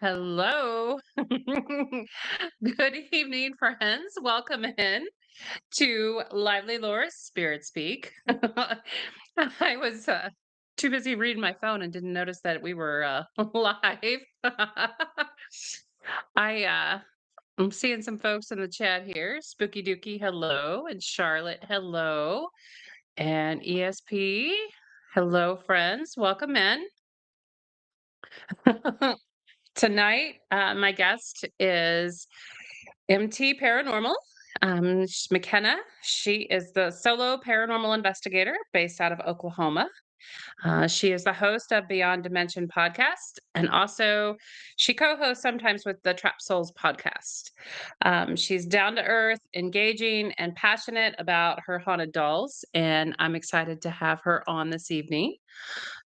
Hello. Good evening, friends. Welcome in to Lively Laura's Spirit Speak. I was too busy reading my phone and didn't notice that we were live. I'm seeing some folks in the chat here. Spooky Dookie, hello. And Charlotte, hello. And ESP, hello, friends. Welcome in. Tonight, my guest is MT Paranormal. She's MeKena. She is the solo paranormal investigator based out of Oklahoma. She is the host of Beyond Dimension podcast, and also she co-hosts sometimes with the Trap Souls podcast. She's down to earth, engaging, and passionate about her haunted dolls, and I'm excited to have her on this evening.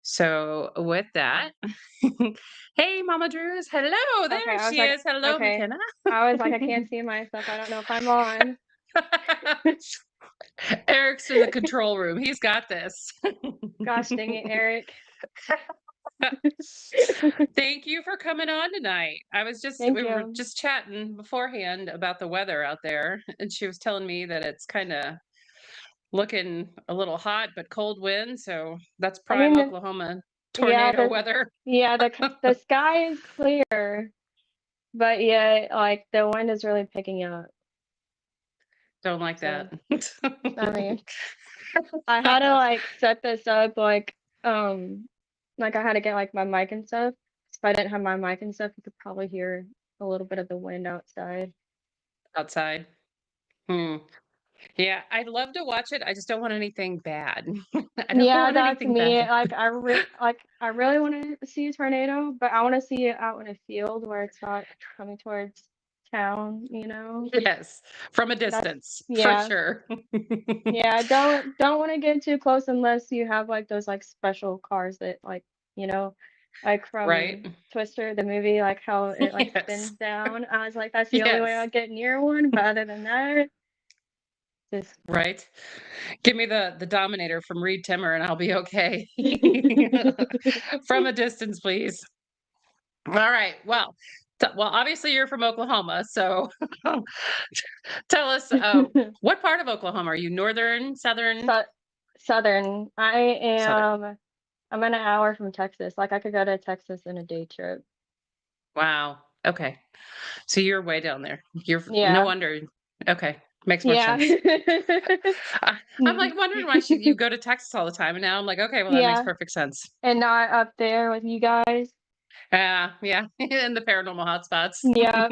So, with that, hey, Mama Drews, hello, Okay, there I was she like, is. Hello, okay. McKenna. I was like, I can't see myself. I don't know if I'm on. Eric's in the control room. He's got this. Gosh dang it, Eric. Thank you for coming on tonight. Thank We were you. just chatting beforehand about the weather out there, and she was telling me that it's kind of looking a little hot, but cold wind. So that's I prime mean, Oklahoma yeah, tornado weather. the sky is clear, but yeah, like the wind is really picking up. Don't like So, that. I mean, I had to like set this up like I had to get like my mic and stuff. If I didn't have my mic and stuff, you could probably hear a little bit of the wind outside. Outside. Hmm. Yeah, I'd love to watch it. I just don't want anything bad. I don't Yeah, want that's anything me. bad. I really want to see a tornado, but I want to see it out in a field where it's not coming towards town. Yes, from a That's distance, for yeah. sure. Yeah, don't want to get too close unless you have like those like special cars that you know, like Right? from Twister, the movie, like how it like Yes. spins down. I was like, that's the only way Yes. I'll get near one, but other than that, just Right. Give me the Dominator from Reed Timmer and I'll be okay. From a distance, please. All right. Well, obviously you're from Oklahoma, so tell us what part of Oklahoma are you? Northern, southern, Su Southern. southern? I'm an hour from Texas. Like I could go to Texas in a day trip. Wow. Okay. So you're way down there. No Yeah. wonder. Okay. Makes more Yeah. sense. I'm like wondering why you go to Texas all the time. And now I'm like, okay, well, that makes Yeah. perfect sense. And not up there with you guys. Yeah. In the paranormal hotspots. Yeah.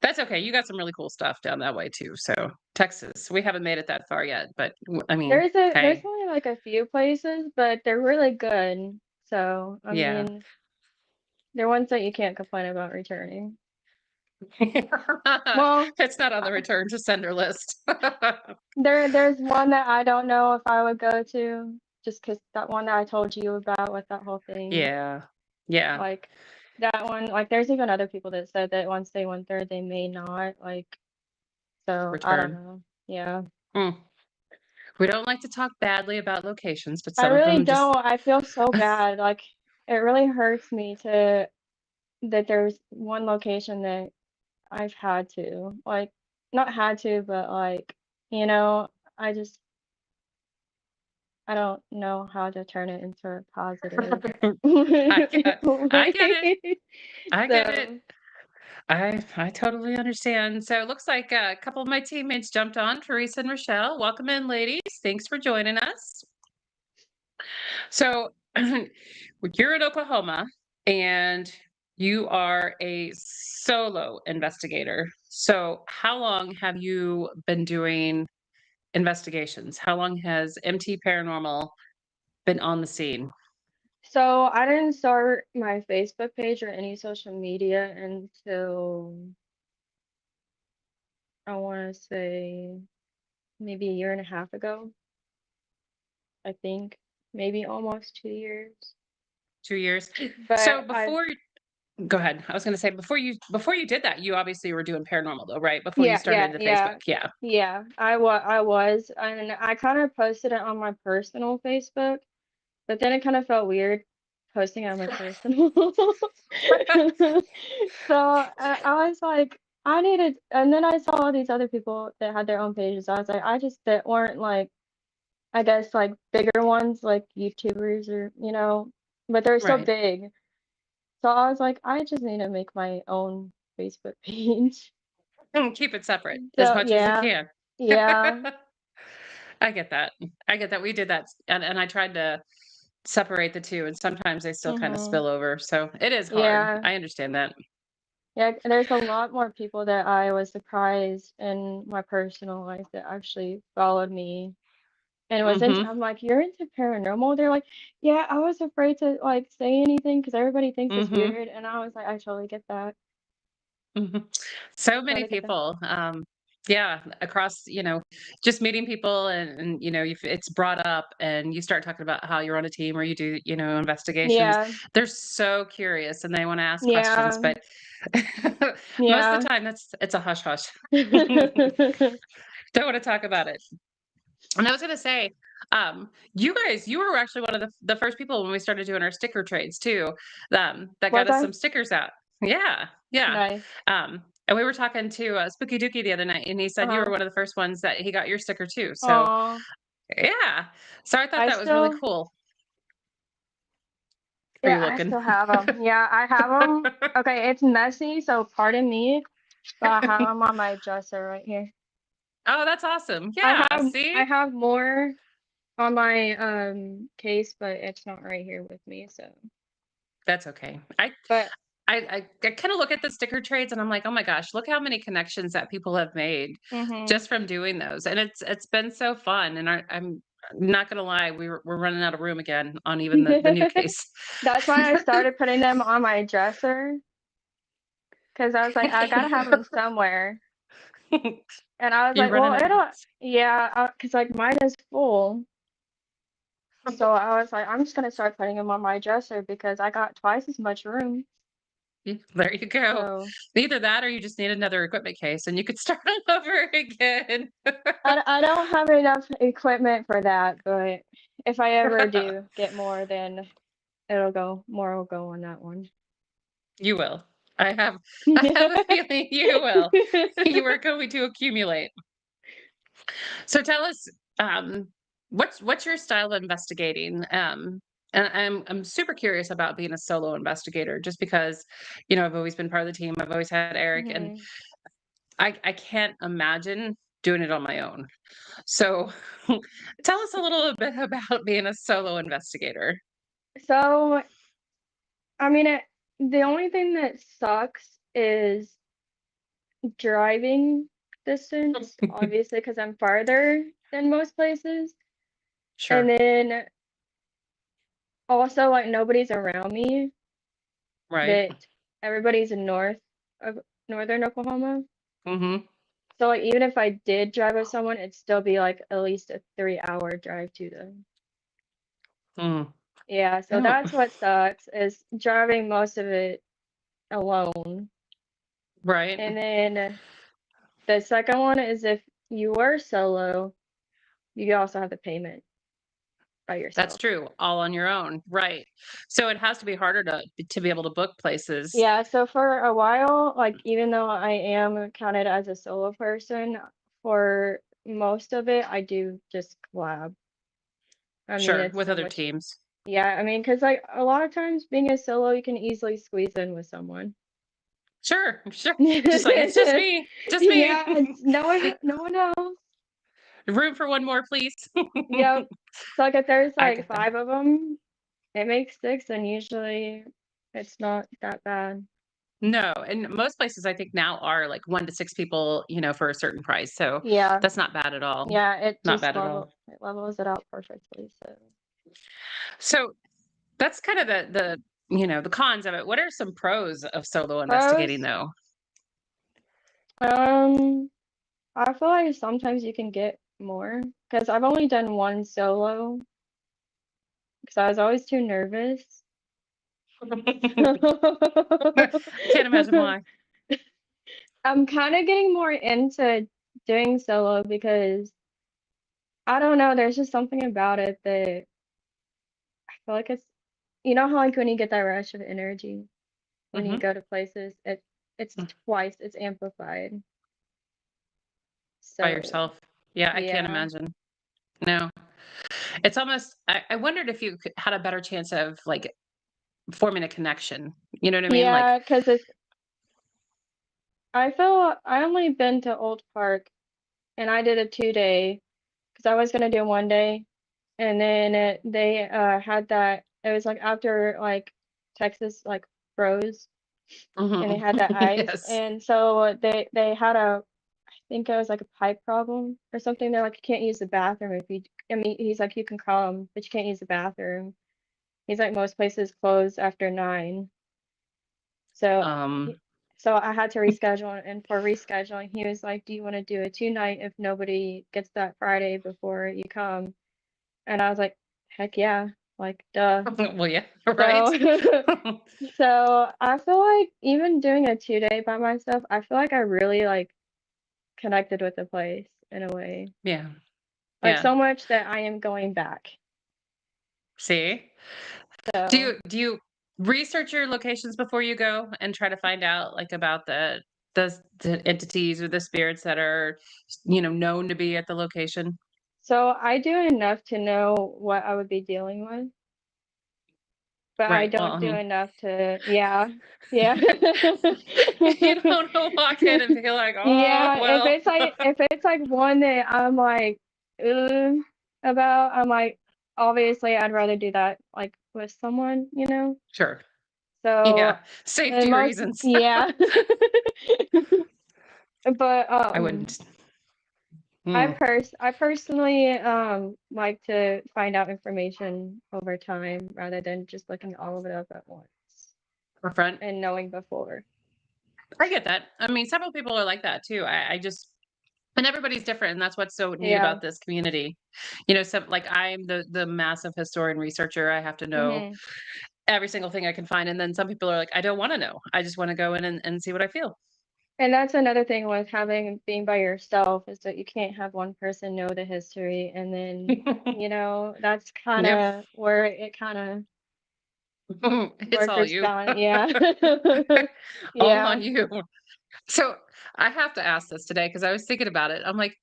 That's okay. You got some really cool stuff down that way too. So Texas, we haven't made it that far yet, but I mean, There's hey, only like a few places, but they're really good. So, I yeah. mean, they're ones that you can't complain about returning. Well, It's not on the uh, return to sender list. there's one that I don't know if I would go to just 'cause that one that I told you about with that whole thing. Yeah. Yeah. Like that one, like there's even other people that said that once they went there, they may not. Like, so I don't Return. know. Yeah. Mm. We don't like to talk badly about locations, but I some of really them just don't. I feel so bad. Like it really hurts me to that there's one location that I've had to, like, not had to, but like, you know, I just I don't know how to turn it into a positive I get I get it. way. I get it. So, I totally understand. So it looks like a couple of my teammates jumped on, Teresa and Rochelle. Welcome in, ladies. Thanks for joining us. So you're in Oklahoma and you are a solo investigator. So how long have you been doing investigations? How long has MT Paranormal been on the scene? so I didn't start my Facebook page or any social media until I want to say maybe a year and a half ago, I think, maybe almost 2 years. 2 years. So But I, before go ahead. I was going to say before you did that, you obviously were doing paranormal though, right? Before you yeah, started the Facebook. Yeah. yeah, I was, and I kind of posted it on my personal Facebook, but then it kind of felt weird posting on my personal. So I was like, I needed, and then I saw all these other people that had their own pages. I was like, I just that weren't like, I guess like bigger ones like YouTubers or but they're still Right. big. So I was like, I just need to make my own Facebook page. And keep it separate as So much as you yeah, can. yeah, I get that. I get that. We did that, and I tried to separate the 2, and sometimes they still kinda mhm, spill over, so it is hard. yeah. I understand that. Yeah, there's a lot more people that I was surprised in my personal life that actually followed me and was into. Mhm, I'm like, you're into paranormal? They're like, yeah, I was afraid to like say anything because everybody thinks it's mhm, weird, and I was like, I totally get that. mhm. So many Totally get that. people, yeah, across, just meeting people and, if it's brought up and you start talking about how you're on a team or you do, investigations, Yeah, they're so curious and they wanna ask questions, yeah, but most of yeah. the time, it's a hush hush. Don't wanna talk about it. And I was gonna say, you were actually one of the first people when we started doing our sticker trades too, that got Was us I? some stickers out. Yeah, yeah. Nice. And we were talking to Spooky Dookie the other night, and he said you were Uh-huh. one of the first ones that he got your sticker too. So Aw. yeah, so I thought I that was really still, cool. Are yeah, you I looking? still have them. Yeah, I have them. Okay, it's messy, so pardon me, but I have them on my dresser right here. Oh, that's awesome. I Yeah, have see, I have more on my case, but it's not right here with me, so that's okay. but I kind of look at the sticker trades and I'm like, oh my gosh, look how many connections that people have made mhm. just from doing those, and it's been so fun. And I'm not gonna lie, we're running out of room again on even the new case. That's why I started putting them on my dresser because I was like, I gotta have them somewhere. And I was You're like, well, running out. it'll, yeah, because like mine is full. So I was like, I'm just gonna start putting them on my dresser because I got twice as much room. There you go. So Either that or you just need another equipment case and you could start all over again. I don't have enough equipment for that, but if I ever do get more, then more will go on that one. You will. I have I have a feeling you will. You are going to accumulate. So tell us, um, what's your style of investigating? And I'm super curious about being a solo investigator, just because, I've always been part of the team. I've always had Eric, and Mhm. I can't imagine doing it on my own. So tell us a little bit about being a solo investigator. So, I mean, the only thing that sucks is driving distance, obviously, because I'm farther than most places. And Sure. then also, like, nobody's around me, Right. that everybody's in of northern Oklahoma. Mhm. So, like, even if I did drive with someone, it'd still be like at least a 3 hour drive to them. Mm. Yeah, so Oh, that's what sucks is driving most of it alone. right. And then the second one is if you were solo, you also have the payment by That's yourself. true. All on your own. Right. So it has to be harder to be able to book places. Yeah, so for a while, like even though I am counted as a solo person, for most of it, I do just collab. I mean, Sure, it's with so other much. teams. Yeah, I mean, because like a lot of times being a solo, you can easily squeeze in with someone. Sure, sure. Just like it's just Yeah, me. Just me. it's no one else. Room for one more, please. Yep. So like if there's I like get that. five of them, it makes six, and usually it's not that bad. No, and most places I think now are like 1 to 6 people, for a certain price, so Yeah, that's not bad at all. yeah, Not bad at all. it levels it out perfectly. So, So, that's kind of the cons of it. What are some pros of solo investigating, pros, though? um, I feel like sometimes you can get more because I've only done one solo because I was always too nervous. I can't imagine why. I'm kind of getting more into doing solo because I don't know, there's just something about it that I feel like you know how like when you get that rush of energy when you Mhm. go to places, it's Mm. twice, it's amplified. By So yourself. Yeah, I can't yeah. imagine. No. It's almost I wondered if you had a better chance of, like, forming a connection. You know what I mean? Like Yeah, because it's I feel I only been to Old Park and I did a 2 day because I was gonna do 1 day and then they had that it was like after like Texas like froze and they mhm. had that ice Yes. and so they had a I think it was like a pipe problem or something. They're like you can't use the bathroom if you I mean he's like you can come but you can't use the bathroom. He's like most places close after 9. So Um, he, so I had to reschedule, and for rescheduling, he was like, "Do you want to do a 2 night if nobody gets that Friday before you come?" And I was like, "Heck yeah, like duh." well, yeah, right? So so I feel like even doing a 2 day by myself, I feel like I really like connected with the place in a way, Yeah, like yeah. so much that I am going back. See? So Do you research your locations before you go and try to find out, like, about the entities or the spirits that are, known to be at the location? so I do enough to know what I would be dealing with. But I Right, well, don't I do mean, enough to yeah. Yeah. you don't wanna walk in and be like, "Oh, Yeah, well." if it's like one that I'm like, "Ugh," about, I'm like, obviously I'd rather do that like with someone, you know? Sure. So Yeah, and safety most reasons. yeah. But I wouldn't. I Mm, personally like to find out information over time rather than just looking all of it up at once forefront. and knowing before. I get that. I mean, several people are like that too. I just and everybody's different, and that's what's so neat Yeah. about this community. Some like I'm the massive historian researcher. I have to know Mhm. every single thing I can find, and then some people are like, I don't want to know. I just want to go in and see what I feel. And that's another thing with having being by yourself is that you can't have one person know the history and then, that's kind Yep, of where it kind of it's all workers you, balance. Yeah. all Yeah. on you. So I have to ask this today because I was thinking about it. I'm like,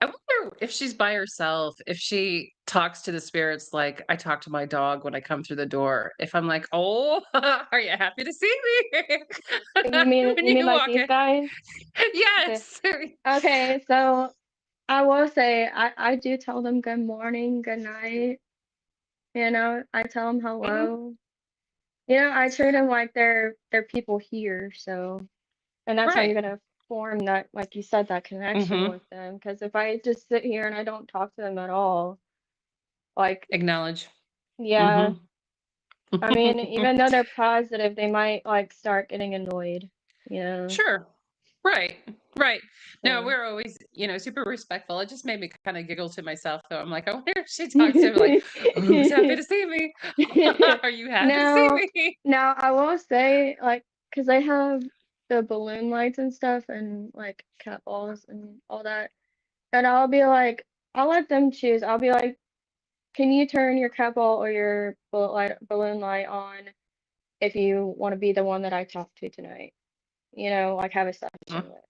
I wonder if she's by herself, if she talks to the spirits like I talk to my dog when I come through the door. If I'm like, "Oh, are you happy to see me?" You mean When you mean you like walk these in. guys? The, Yes. okay, so I will say I do tell them good morning, good night, I tell them Mhm. hello. I treat them like they're people here, so and that's how you're Right. gonna form that, like you said, that connection Mhm. with them. Because if I just sit here and I don't talk to them at all, like, Acknowledge. yeah, Mhm. I mean, even though they're positive, they might like start getting annoyed, Sure. Right. Right. No, so. we're always, super respectful. It just made me kind of giggle to myself though. I'm like, I wonder if she talks to him like, who's happy to see me? Are you happy to see Now, me? now I will say, like, because they have the balloon lights and stuff and like cat balls and all that, and I'll be like, I'll let them choose. I'll be like, can you turn your cat ball or your balloon light on if you want to be the one that I talk to tonight? Like have a Mm. session with.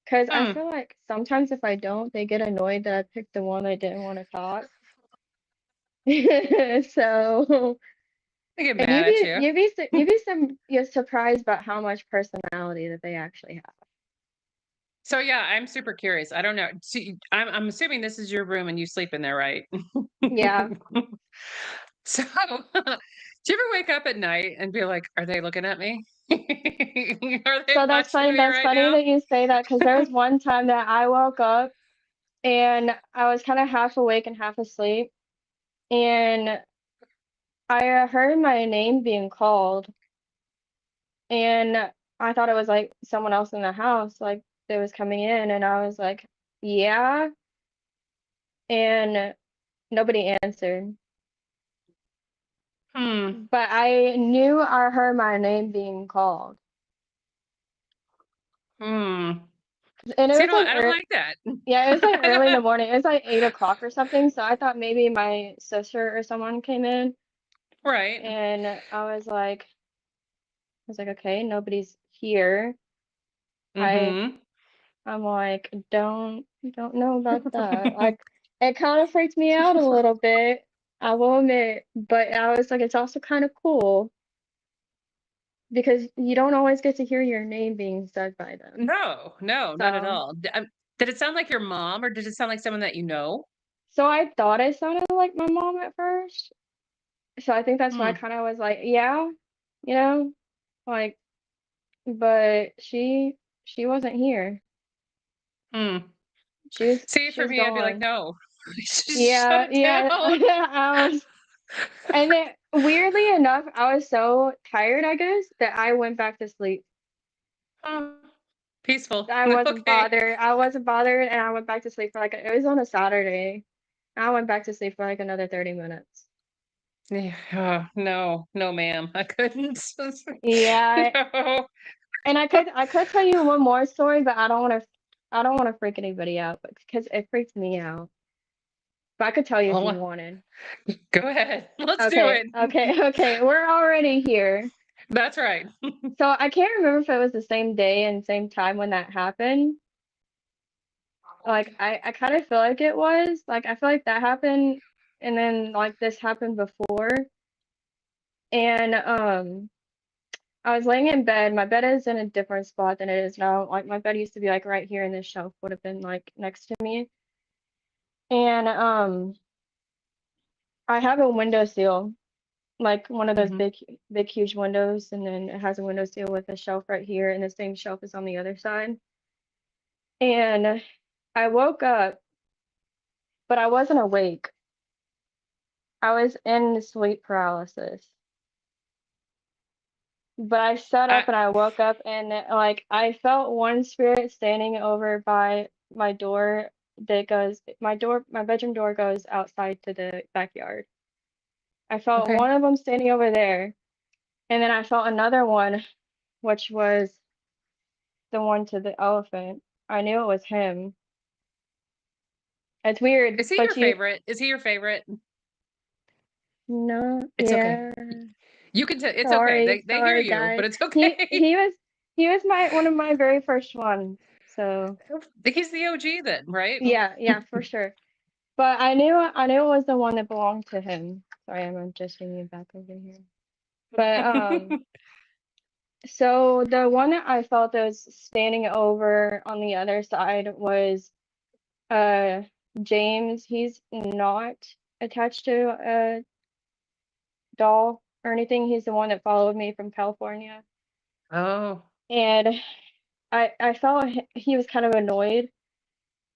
Because I Mm. feel like sometimes if I don't, they get annoyed that I picked the one that didn't want to talk. So, They get and mad at you. you're surprised about how much personality that they actually have. So yeah, I'm super curious. I don't know. See, I'm assuming this is your room and you sleep in there, right? Yeah. So, do you ever wake up at night and be like, "Are they looking at me? Are they So that's watching funny. me That's right funny now?" that you say that because there was one time that I woke up and I was kind of half awake and half asleep, and I heard my name being called, and I thought it was like someone else in the house, like that was coming in, and I was like, yeah, and nobody answered. Hmm. But I knew I heard my name being called, Hmm. and it See, was like, I don't like that. yeah, it was like I early in the don't. morning. It was like 8 o'clock or something. So I thought maybe my sister or someone came in. Right. And okay, nobody's here. I Mhm. I'm like, don't know about that. Like, it kind of freaked me out a little bit, I will admit, but I was like, it's also kind of cool because you don't always get to hear your name being said by them. No, no, not at So, all. Did it sound like your mom, or did it sound like someone that you know? so I thought it sounded like my mom at first. So I think that's why I Hmm, kind of was like, yeah, you know, like, but she wasn't here. hmm. She was See, she for was me, I'd be like, gone. "No, just shut Yeah, it yeah. down." I was, and then weirdly enough, I was so tired, I guess, that I went back to sleep. Oh, peaceful. I wasn't Okay. bothered. I wasn't bothered, and I went back to sleep for like it was on a Saturday. I went back to sleep for like another 30 minutes. Yeah, no, no, ma'am, I couldn't. Yeah, No. and I could tell you one more story, but I don't want to freak anybody out, but because it freaked me out. But I could tell you if you Oh, wanted. go ahead. Let's do Okay, it. okay, okay. We're already here. That's right. So I can't remember if it was the same day and same time when that happened. Like I kind of feel like it was. Like I feel like that happened and then like this happened before. And I was laying in bed. My bed is in a different spot than it is now. Like my bed used to be like right here and this shelf would have been like next to me. And I have a window sill, like one of those Mhm. big huge windows, and then it has a window sill with a shelf right here and the same shelf is on the other side. And I woke up, but I wasn't awake. I was in sleep paralysis. But I sat I up and I woke up and like I felt one spirit standing over by my door my bedroom door goes outside to the backyard. I felt okay. one of them standing over there, and then I felt another one, which was the one to the elephant. I knew it was him. It's weird, Is he your but you favorite? Is he your favorite? no, It's okay. yeah. You can tell. It's okay. Sorry, They hear sorry you, guys. but it's He okay. he was he was my one of my very first ones. So He's the OG then, right? yeah, yeah, for sure. But I knew it was the one that belonged to him. Sorry, I'm adjusting you back over here. But so the one that I felt that was standing over on the other side was uh James. He's not attached to a doll or anything. He's the one that followed me from California. Oh, And I felt he was kind of annoyed,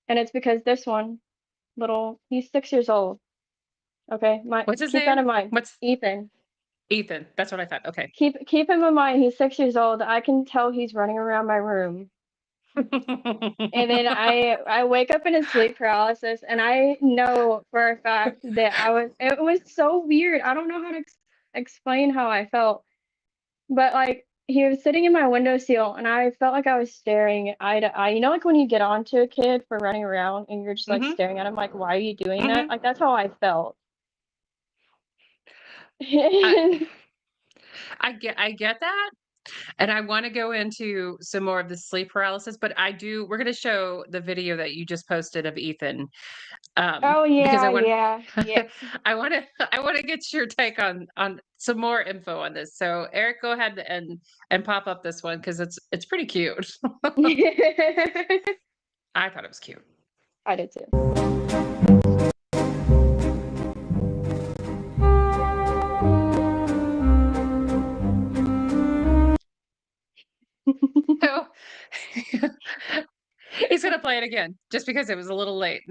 and it's because this one he's 6 years old. Okay, what's his keep that name? in mind. What's Ethan. Ethan? That's what I thought. Okay. Keep him in mind, he's 6 years old. I can tell he's running around my room. And then I wake up in a sleep paralysis, and I know for a fact that it was so weird. I don't know how to explain how I felt, but like he was sitting in my windowsill, and I felt like I was staring eye to eye. You know, like when you get onto a kid for running around and you're just like Mhm. staring at him, like, why are you doing that? Mhm. Like that's how I felt. I I get that, and I wanna go into some more of the sleep paralysis, but we're gonna show the video that you just posted of Ethan, Oh because I yeah, want yeah, yeah. I wanna get your take on some more info on this. So, Eric, go ahead and pop up this one because it's pretty cute. I thought it was cute. I did too. So, he's gonna play it again just because it was a little late.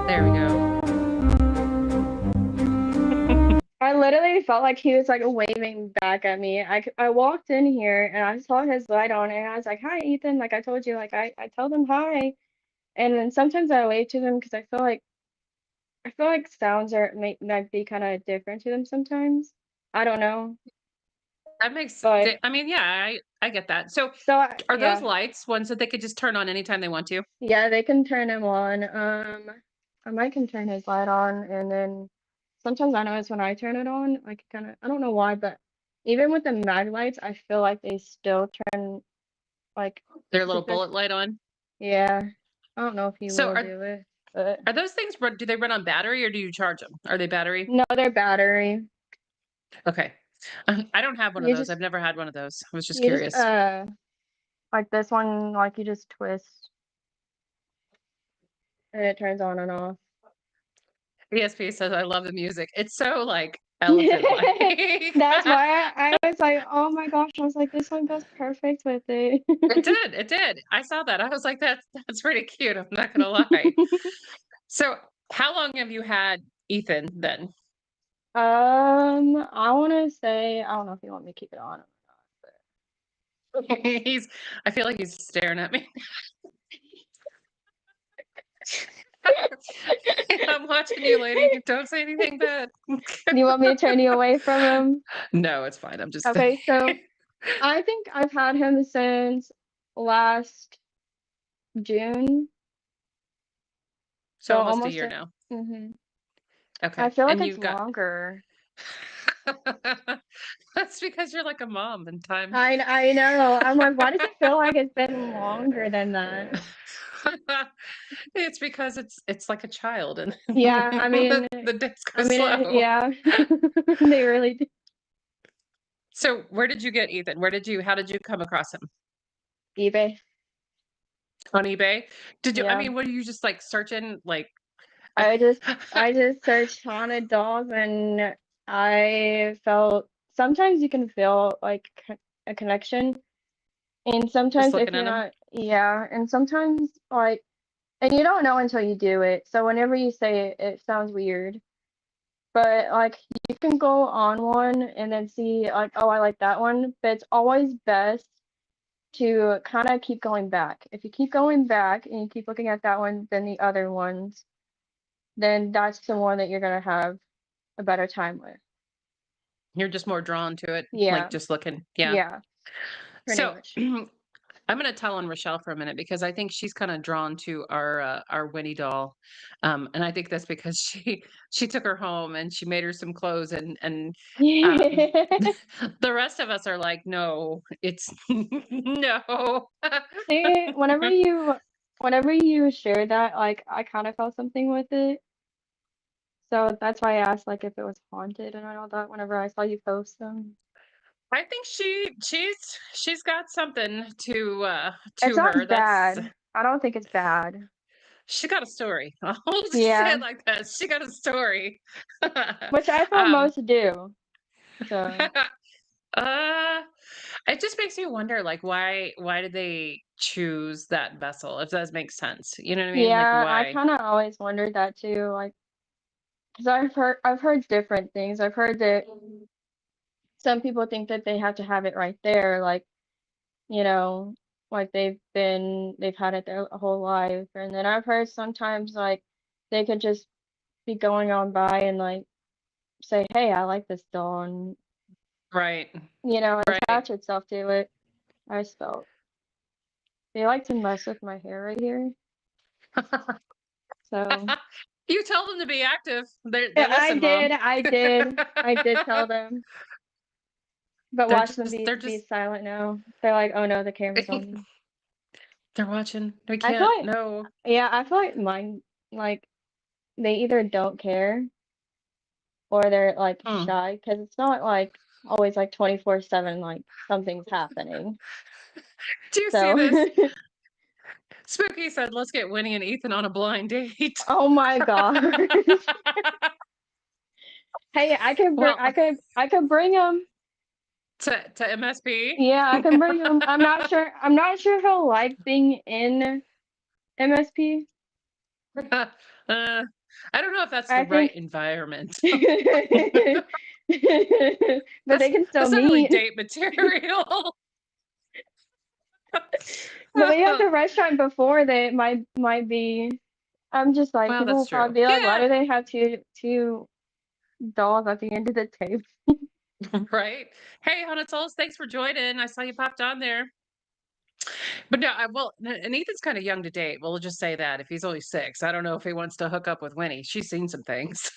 There we go. I literally felt like he was like waving back at me. I walked in here and I saw his light on and I was like, "Hi, Ethan." Like I told you, like I tell them hi, and then sometimes I wave to them because I feel like sounds might be kind of different to them sometimes. I don't know, That makes but I mean, yeah, I get that. So, are those yeah, lights ones that they could just turn on anytime they want to? yeah, they can turn them on. might can turn his light on, and then sometimes I notice when I turn it on, I can kind of, I don't know why, but even with the mag lights, I feel like they still turn like Their little just this. bullet light on. Yeah, I don't know if he So will do it, but are those things do they run on battery or do you charge them? Are they battery? no, they're battery. Okay. I don't have one of You those. just I've never had one of those. I was just you just curious. like this one, like you just twist and it turns on and off. ESP says I love the music. It's so like elephant like. That's why I was like, oh my gosh, I was like, this one goes perfect with it. It did. It did. I saw that. I was like, that's pretty cute. I'm not gonna lie. So, how long have you had Ethan then? I want to say, I don't know if you want me to keep it on. He's. I feel like he's staring at me. I'm watching you, lady. Don't say anything bad. Do you want me to turn you away from him? No, it's fine. I'm just. Okay, so I think I've had him since last June, So so almost a almost year a. now. hmm I Okay, feel like and it's you got. longer. That's because you're like a mom in time. I know. I'm like, why does it feel like it's been longer than that? It's because it's like a child and Yeah, the days go slow. yeah, they really do. So where did you get Ethan? How did you come across him? eBay. On eBay? Did you, I Yeah, mean, what are you just like searching like I just I just searched haunted dolls, and I felt sometimes you can feel like a connection, and just sometimes if looking you're at him? not, yeah, and sometimes like, and you don't know until you do it. So whenever you say it, it sounds weird. But like you can go on one and then see like, oh, I like that one, but it's always best to kind of keep going back. If you keep going back and you keep looking at that one, then the other ones, then that's the one that you're gonna have a better time with. You're just more drawn to it, like Yeah, just looking. Yeah. yeah, pretty So much. I'm going to tell on Rochelle for a minute because I think she's kind of drawn to our Winnie doll, and I think that's because she took her home and she made her some clothes and um, the rest of us are like, no, it's no. See, whenever you share that, like I kind of felt something with it. So that's why I asked like if it was haunted and all that whenever I saw you post them. I think she's got something It's to not her. That's bad. I don't think it's bad. she got a story. I'll just say Yeah, it like that. She got a story. which I feel um, most do. So uh, it just makes me wonder, like, why did they choose that vessel? If that makes sense, you know what I mean? Like, yeah, I why? kind of always wondered that too. Like, because I've heard different things. I've heard that some people think that they have to have it right there, like, you know, like they've had it their whole life. And then I've heard sometimes like they could just be going on by and like say, "Hey, I like this doll," and Right, right. attach itself to it. I just felt they like to mess with my hair right here. So You tell them to be active. They yeah, listen, mom. I did tell them, but They're watch them just they're be just silent now. They're like, "Oh no, the camera's on me." they're watching. They I feel can't. like, No. yeah, I feel like mine, like they either don't care or they're like Hmm. shy because it's not like always like 24/7 like something's happening. Do you see So, this? Spooky said, "Let's get Winnie and Ethan on a blind date." oh my gosh. Hey, Well, I could bring him. to MSP. Yeah, I can bring him. I'm not sure he'll like being in MSP. I don't know if that's the I right think, environment. but That's they can still that's not really meet. date material. But maybe at the restaurant before they might be. I'm just like, Well, people that's will true. probably be like, why Yeah, do they have two dolls at the end of the table? right. Hey, Hana Souls, thanks for joining. I saw you popped on there. But no, well, and Ethan's kind of young to date. We'll just say that if he's only 6, I don't know if he wants to hook up with Winnie. She's seen some things.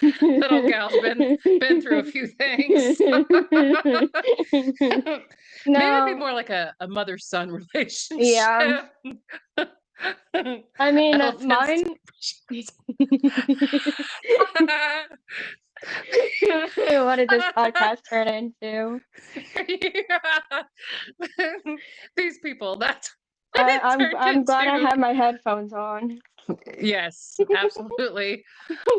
That old gal's been through a few things. Maybe it'd be No, more like a mother-son yeah. relationship. I mean, Elephants. mine. What did this podcast turn into? Yeah. These people, that's what it turned I'm glad I into. have my headphones on. Yes, absolutely.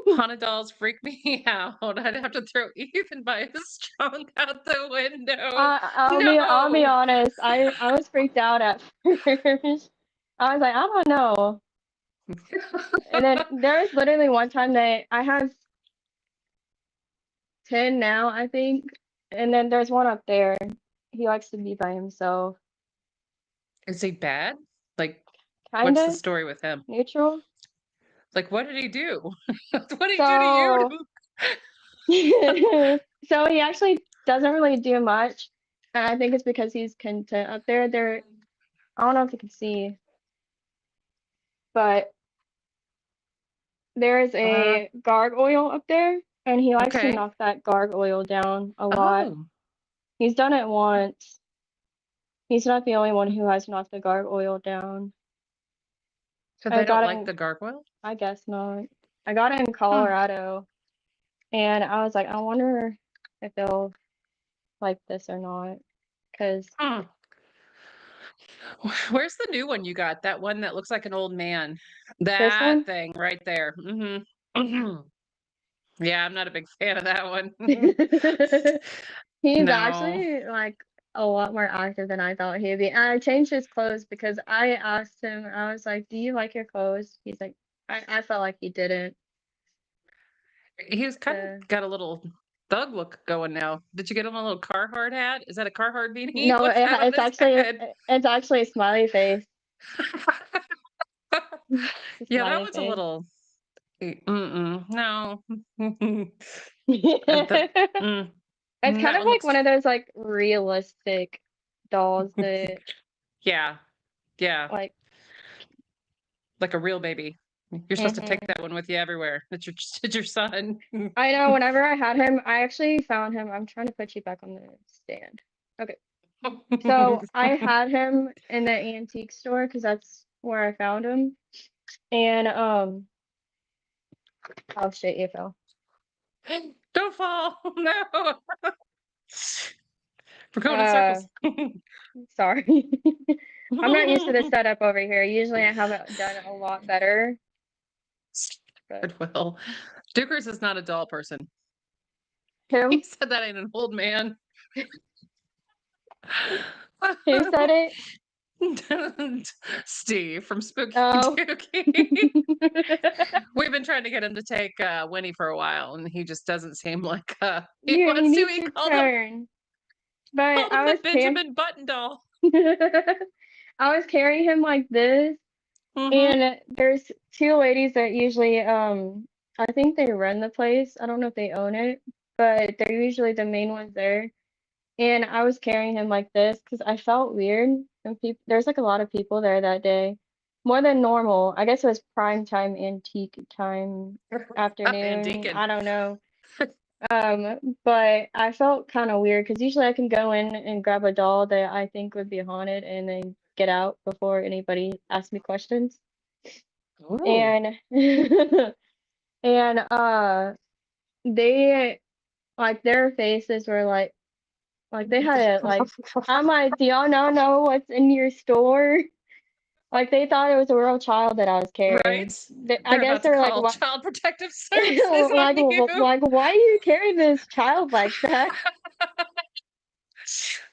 Haunted dolls freak me out. I'd have to throw Ethan by his trunk out the window. I'll be No. honest. I was freaked out at first. I was like, I don't know. And then there was literally one time that I have 10 now, I think. And then there's one up there. He likes to be by himself. Is he bad? Like, Kind what's the of story with him? neutral. Like, what did he do? What did he do to So you? so he actually doesn't really do much. And I think it's because he's content up there. I don't know if you can see, but there is Uh, a gargoyle up there, and he likes to okay. knock that gargoyle down a lot. Oh, He's done it once. He's not the only one who has knocked the gargoyle down. so I they don't got it like in, the gargoyle? I guess not. I got it in Hmm. Colorado, and I was like, I wonder if they'll like this or not. Because Hmm. Where's the new one you got? That one that looks like an old man. this That one, thing right there. Yeah, I'm not a big fan of that one. he's No. actually like a lot more active than I thought he'd be. And I changed his clothes because I asked him, I was like, do you like your clothes? He's like, I felt like he didn't. He's kind of So, got a little thug look going now. Did you get him a little Carhartt hat? Is that a Carhartt beanie? no, What's that on his head? it's actually a smiley face. A Yeah, that smiley one's a face. little no. The It's mm, kind that of one like looks one of those like realistic dolls that yeah, yeah, like like a real baby. You're supposed to take mhm. that one with you everywhere. It's your son. I know whenever I had him, I actually found him. I'm trying to put you back on the stand. Okay. So I had him in the antique store because that's where I found him. And oh shit, you fell. Don't fall. No. We're going in Uh, circles. sorry. I'm not used to this setup over here. Usually I have it done a lot better, but Goodwill. Dukers is not a doll person. He who? said that ain't an old man. Who said it? Steve from Spooky Oh. Dookie. We've been trying to get him to take Winnie for a while, and he just doesn't seem like he You wants to. need He to turn. But called him I the was can Benjamin Button doll. I was carrying him like this. Hmm. And there's two ladies that usually, I think they run the place. I don't know if they own it, but they're usually the main ones there. And I was carrying him like this because I felt weird. And people, there's like a lot of people there that day, more than normal. I guess it was prime time, antique time, Up and afternoon. Deacon. I don't know. But I felt kind of weird because usually I can go in and grab a doll that I think would be haunted and then get out before anybody asks me questions. Ooh. And and they like their faces were like they had it like I'm like, do y'all not know what's in your store? Like they thought it was a real child that I was carrying. Right? I They're guess about to they're like, call what? Child Protective Services on you. Like why are you carrying this child like that?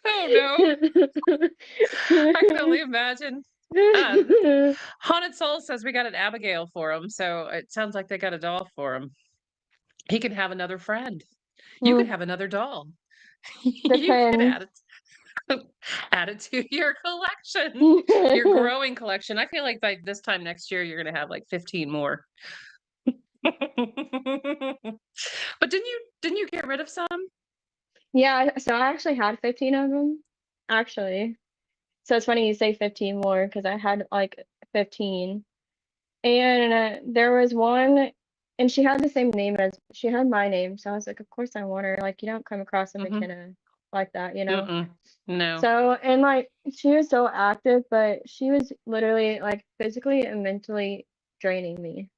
Oh no. I can only imagine. Uh, Haunted Soul says we got an Abigail for him, so it sounds like they got a doll for him. He can have another friend. You could Hmm, have another doll. You could depends. add it to your collection, your growing collection. I feel like by this time next year, you're gonna have like 15 more. But didn't you get rid of some? Yeah, so I actually had 15 of them. actually. So it's funny you say 15 more because I had like 15. And there was one, and she had the same name as she had my name. So I was like, of course I want her. Like, you don't come across a Mhm. McKenna like that, you know? Mm-mm. No. So, and like, she was so active, but she was literally like physically and mentally draining me.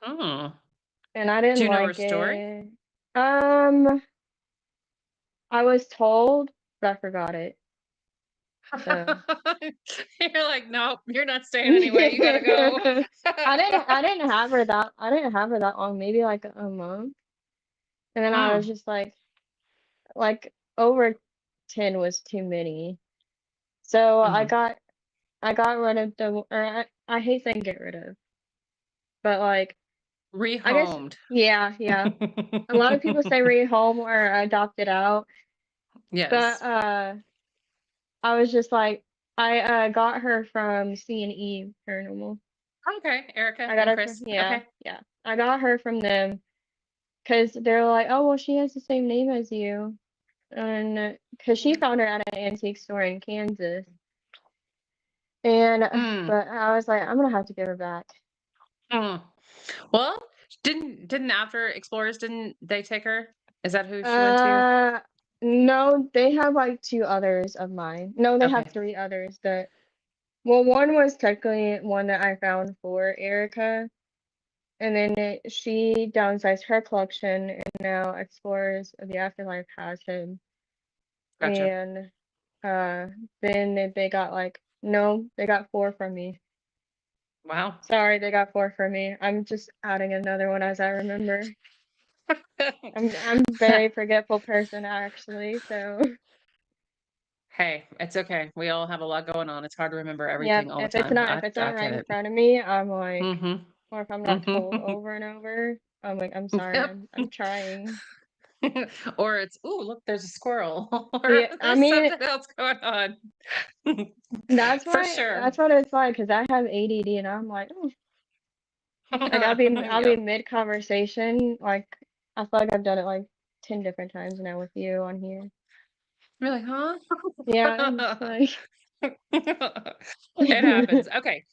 Mm. And I Do didn't you know her like story? it. Um, I was told, but I forgot it. So. You're like, nope, you're not staying anyway. You gotta go. I didn't have her that long, maybe like a month. And then I was Mm. just like over 10 was too many. So Hmm. I got rid of I hate saying get rid of, but like I guess Rehomed. yeah. A lot of people say rehome or adopted out, but Yes. I was just like I got her from C&E Paranormal. Okay, Erica I got and her from Chris. yeah, Okay, yeah. I got her from them because they're like, "Oh, well, she has the same name as you." And because she found her at an antique store in Kansas. And mm, but I was like, I'm gonna have to give her back. mm. Well, didn't after Explorers, didn't they take her? Is that who she went to? Uh, no, they have like two others of mine. No, they have Okay, three others that, well, one was technically one that I found for Erica, and then she downsized her collection, and now Explorers of the Afterlife has him. gotcha. And uh, then they got like, no, they got four from me. Wow. Sorry, they got four from me. I'm just adding another one as I remember. I'm very forgetful person actually, so Hey, it's okay. We all have a lot going on. It's hard to remember yeah, everything all the time. if it's I not right get in it. front of me, I'm like, Mhm. or if I'm not told Mhm. over and over, I'm like, I'm sorry, Yep. I'm trying. Or it's, "Ooh, look, there's a squirrel," or Yeah, I there's mean, something else going on. For that's sure. what it's like because I have ADD and I'm like, oh, like I'll be Yep. mid conversation, like I feel like I've done it like 10 different times now with you on here. You're like, "Huh?" Yeah, I'm just like, It happens. Okay.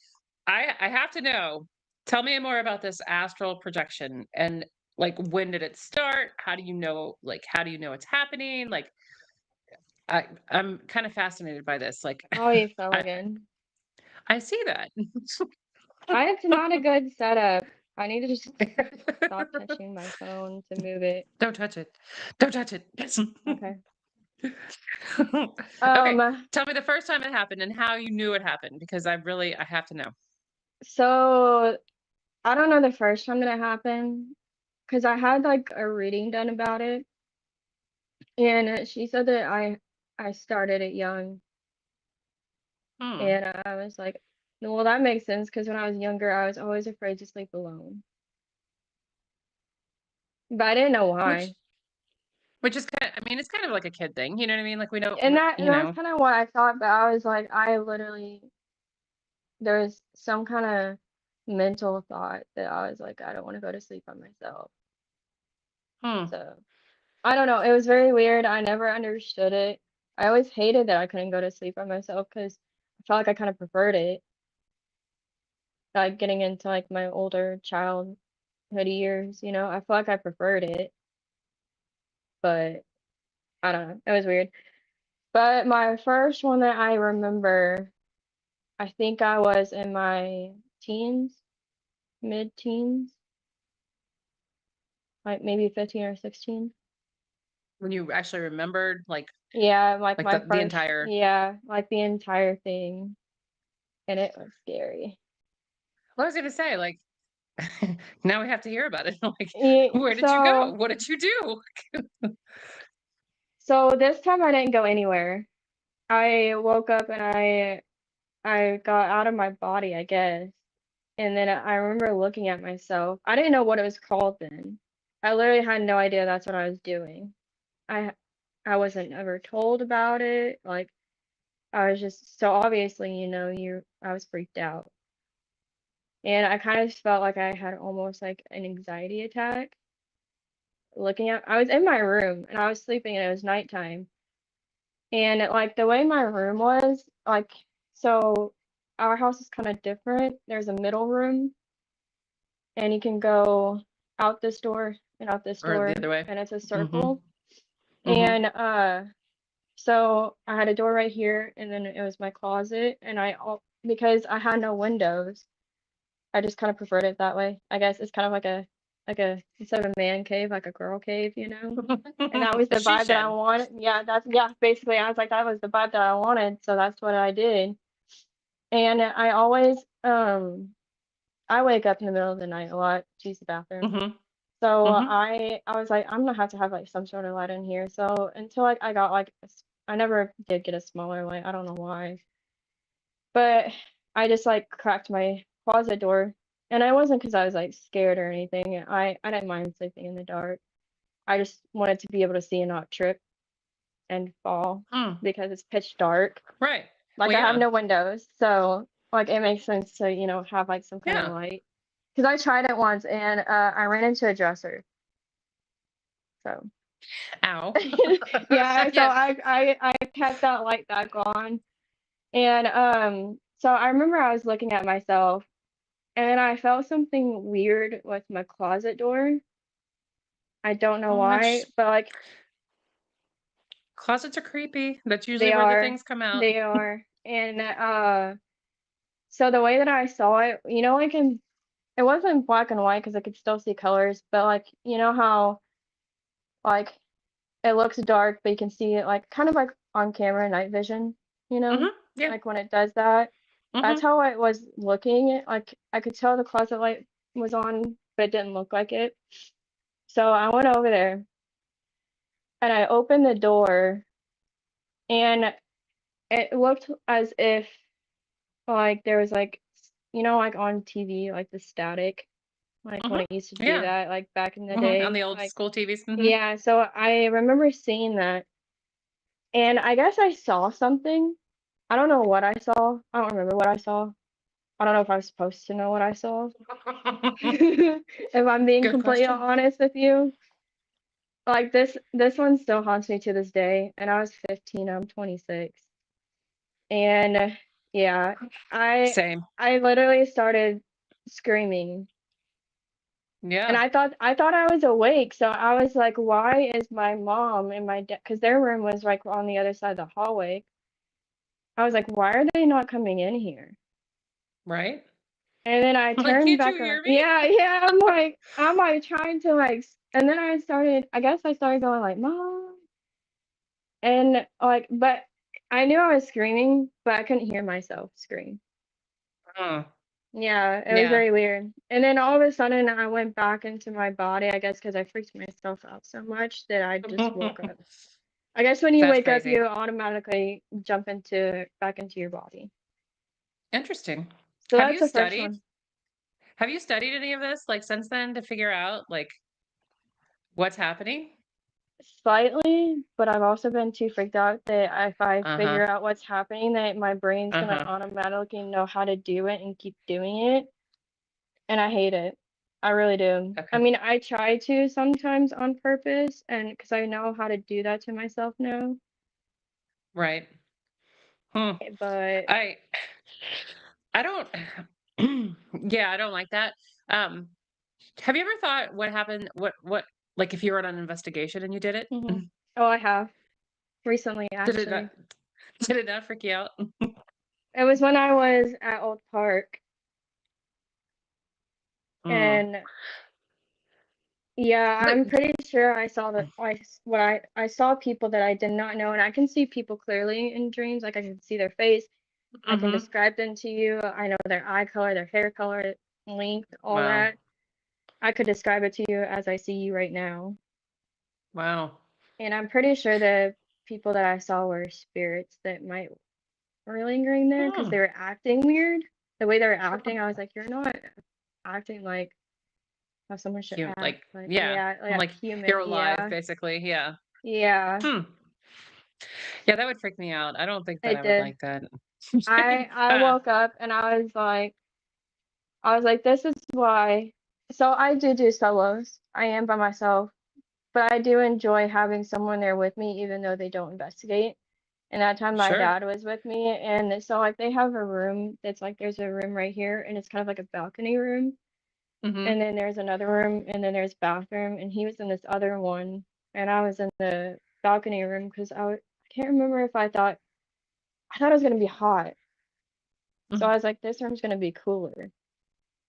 I have to know. Tell me more about this astral projection and like when did it start? How do you know it's happening? Like I'm kind of fascinated by this. Like oh, you fell I again. I see that. It's not a good setup. I need to just stop touching my phone to move it. Don't touch it. Don't touch it. Okay. Okay. Um, Tell me the first time it happened and how you knew it happened because I have to know. so I don't know the first time that it happened because I had like a reading done about it, and she said that I started it young, Hmm. and I was like, well, that makes sense because when I was younger, I was always afraid to sleep alone, but I didn't know Which why. is kind I mean, it's kind of like a kid thing, you know what I mean? Like we don't, And you that's know. kind of what I thought, but I was like, I literally there's some kind of mental thought that I was like, I don't want to go to sleep by myself. Hmm. So I don't know. It was very weird. I never understood it. I always hated that I couldn't go to sleep by myself because I felt like I kind of preferred it. Like getting into like my older childhood years, you know, I feel like I preferred it, but I don't know. It was weird. But my first one that I remember, I think I was in my teens, mid-teens, like maybe 15 or 16. When you actually remembered Yeah, like like my the first, entire yeah, like the entire thing, and it was scary. what was I gonna say, like now we have to hear about it. Like, Yeah, where did you go? What did you do? so this time I didn't go anywhere. I woke up and I got out of my body, I guess. And then I remember looking at myself. I didn't know what it was called then. I literally had no idea that's what I was doing. I I wasn't ever told about it. Like I was just so obviously, you know, you I was freaked out. And I kind of felt like I had almost like an anxiety attack looking at I was in my room and I was sleeping and it was nighttime. And like the way my room was, like, so our house is kind of different. There's a middle room, and you can go out this door and out this Or the door, other way. and it's a Mm-hmm. circle. Mm-hmm. And so I had a door right here, and then it was my closet, and because I had no windows, I just kind of preferred it that way. I guess it's kind of like a instead of a man cave, like a girl cave, you know? And that was A the she vibe that I shed. wanted. Yeah, basically I was like that was the vibe that I wanted, so that's what I did. And I always I wake up in the middle of the night a lot to use the bathroom. Mm-hmm. So Mm-hmm. I was like, I'm gonna have to have like some sort of light in here. So until like I got like I never did get a smaller light. I don't know why. But I just like cracked my closet door. And I wasn't because I was like scared or anything. I didn't mind sleeping in the dark. I just wanted to be able to see and not trip and fall Mm. because it's pitch dark. Right. Like Well, I have yeah. no windows, so like it makes sense to, have like some kind of Yeah. light. Because I tried it once and I ran into a dresser. So Ow. yeah, so Yeah. I kept that light back on. And so I remember I was looking at myself and I felt something weird with my closet door. I don't know why, Which but like closets are creepy. That's usually they where the are. things come out. They are. And so the way that I saw it, like it wasn't black and white because I could still see colors, but like how like it looks dark, but you can see it like kind of like on camera night vision, Mm-hmm. Yeah. like when it does that. That's Mm-hmm. how it was looking. Like I could tell the closet light was on, but it didn't look like it. So I went over there and I opened the door and it looked as if like there was like like on TV like the static like when Mm-hmm. it used to do Yeah. that like back in the Mm-hmm. On day the old like school TVs. Mm-hmm. yeah, so I remember seeing that and I guess I saw something. I don't know what I saw. I don't remember what I saw. I don't know if I was supposed to know what I saw. If I'm being Good completely question. honest with you. Like this one still haunts me to this day and I was 15, I'm 26. And yeah, I Same. I literally started screaming. And Yeah. I thought I was awake, so I was like, why is my mom and my dad, because their room was like on the other side of the hallway. I was like, why are they not coming in here? Right? And then I Like, turned can't you back around. hear me? Yeah, yeah, I'm like trying to like, and then I guess I started going like, mom, and like, but I knew I was screaming, but I couldn't hear myself scream. Mm. Yeah, it was Yeah. very weird. And then all of a sudden, I went back into my body, I guess, because I freaked myself out so much that I just woke up. I guess when you That's wake up, crazy. you automatically jump into back into your body. Interesting. So Have that's you the first studied? one. Have you studied any of this like since then to figure out like what's happening? Slightly, but I've also been too freaked out that if I Uh-huh. figure out what's happening, that my brain's gonna Uh-huh. automatically know how to do it and keep doing it. And I hate it. I really do. I Okay. mean, I try to sometimes on purpose, and because I know how to do that to myself now. Right. Hmm. But I I don't yeah, I don't like that. Um, have you ever thought what happened what like if you were on an investigation and you did it? mhm. Oh, I have recently Did it not actually. did it not freak you out? It was when I was at Old Park, Mm. and yeah, Like I'm pretty sure I saw that I saw people that I did not know, and I can see people clearly in dreams. Like I can see their face, I can mhm. describe them to you. I know their eye color, their hair color, length, all Wow. that. I could describe it to you as I see you right now. Wow. And I'm pretty sure the people that I saw were spirits that might were lingering there because Hmm. they were acting weird. The way they were acting, I was like, you're not acting like how someone should act. Like Like, yeah. yeah, like Like you're human. alive Yeah, basically. Yeah. yeah, Hmm. Yeah, that would freak me out. I don't think that it I would did. like that. I Ah. woke up and I was like, this is why. So I do solos. I am by myself, but I do enjoy having someone there with me, even though they don't investigate. And that time my Sure. dad was with me, and so like they have a room that's like there's a room right here, and it's kind of like a balcony room, and Mhm. then there's another room, and then there's bathroom, and he was in this other one, and I was in the balcony room because I can't remember if I thought it was gonna be hot, so I Mhm. was like, this room's gonna be cooler,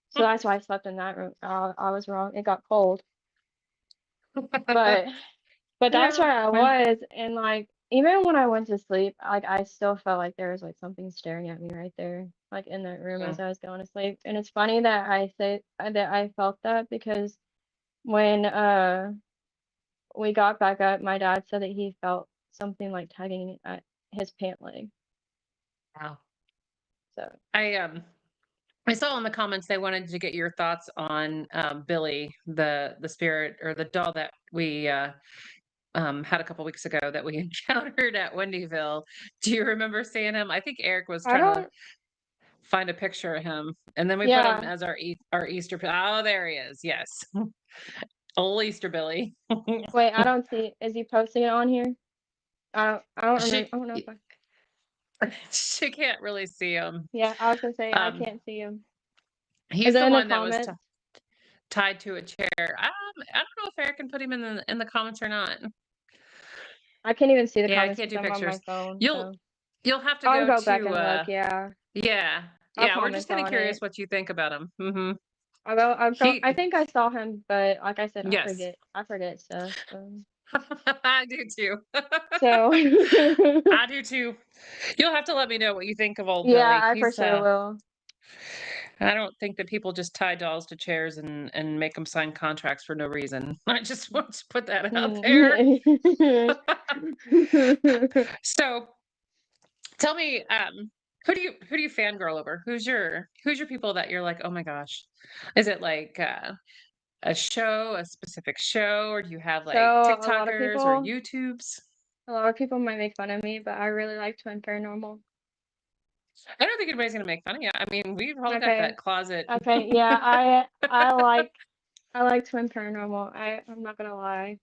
so that's why I slept in that room. I was wrong. It got cold, but that's Yeah. where I Well, was, and like even when I went to sleep, like I still felt like there was like something staring at me right there, like in that room yeah. as I was going to sleep. And it's funny that I say that I felt that because when we got back up, my dad said that he felt something like tugging at his pant leg. Wow. So I saw in the comments they wanted to get your thoughts on Billy, the spirit or the doll that we had a couple weeks ago that we encountered at Wendyville. Do you remember seeing him? I think Eric was I trying to don't. find a picture of him, and then we put him Yeah. as our Easter. Oh, there he is. Yes, old Easter Billy. Wait, I don't see. Is he posting it on here? I don't remember. she I don't know if I. she can't really see him. Yeah, I was gonna say I Um, can't see him. Is he's it the in the one that was comments? tied to a chair. I don't know if Eric can put him in the comments or not. I can't even see the Yeah, I comments can't because do I'm on my pictures. phone. You'll So you'll have to I'll go go back to and look. Yeah, yeah. I'll Yeah, we're just comment kind of on curious it. what you think about him. Mhm. I'll go. I'll go. He I think I saw him, but like I said, I yes. forget. I forget stuff. I do too. So I do too. You'll have to let me know what you think of old yeah, Billy. I for He's sure will. I don't think that people just tie dolls to chairs and make them sign contracts for no reason. I just want to put that out there. Hmm. So tell me, who do you fangirl over? Who's your people that you're like, oh my gosh? Is it like a show, a specific show, or do you have So like TikTokers or YouTubes? a lot of people might make fun of me, but I really like Twin Paranormal. I don't think anybody's gonna make fun of you. I mean, we've all got Okay. that closet. Okay. Yeah, I like Twin Paranormal. I'm not gonna lie.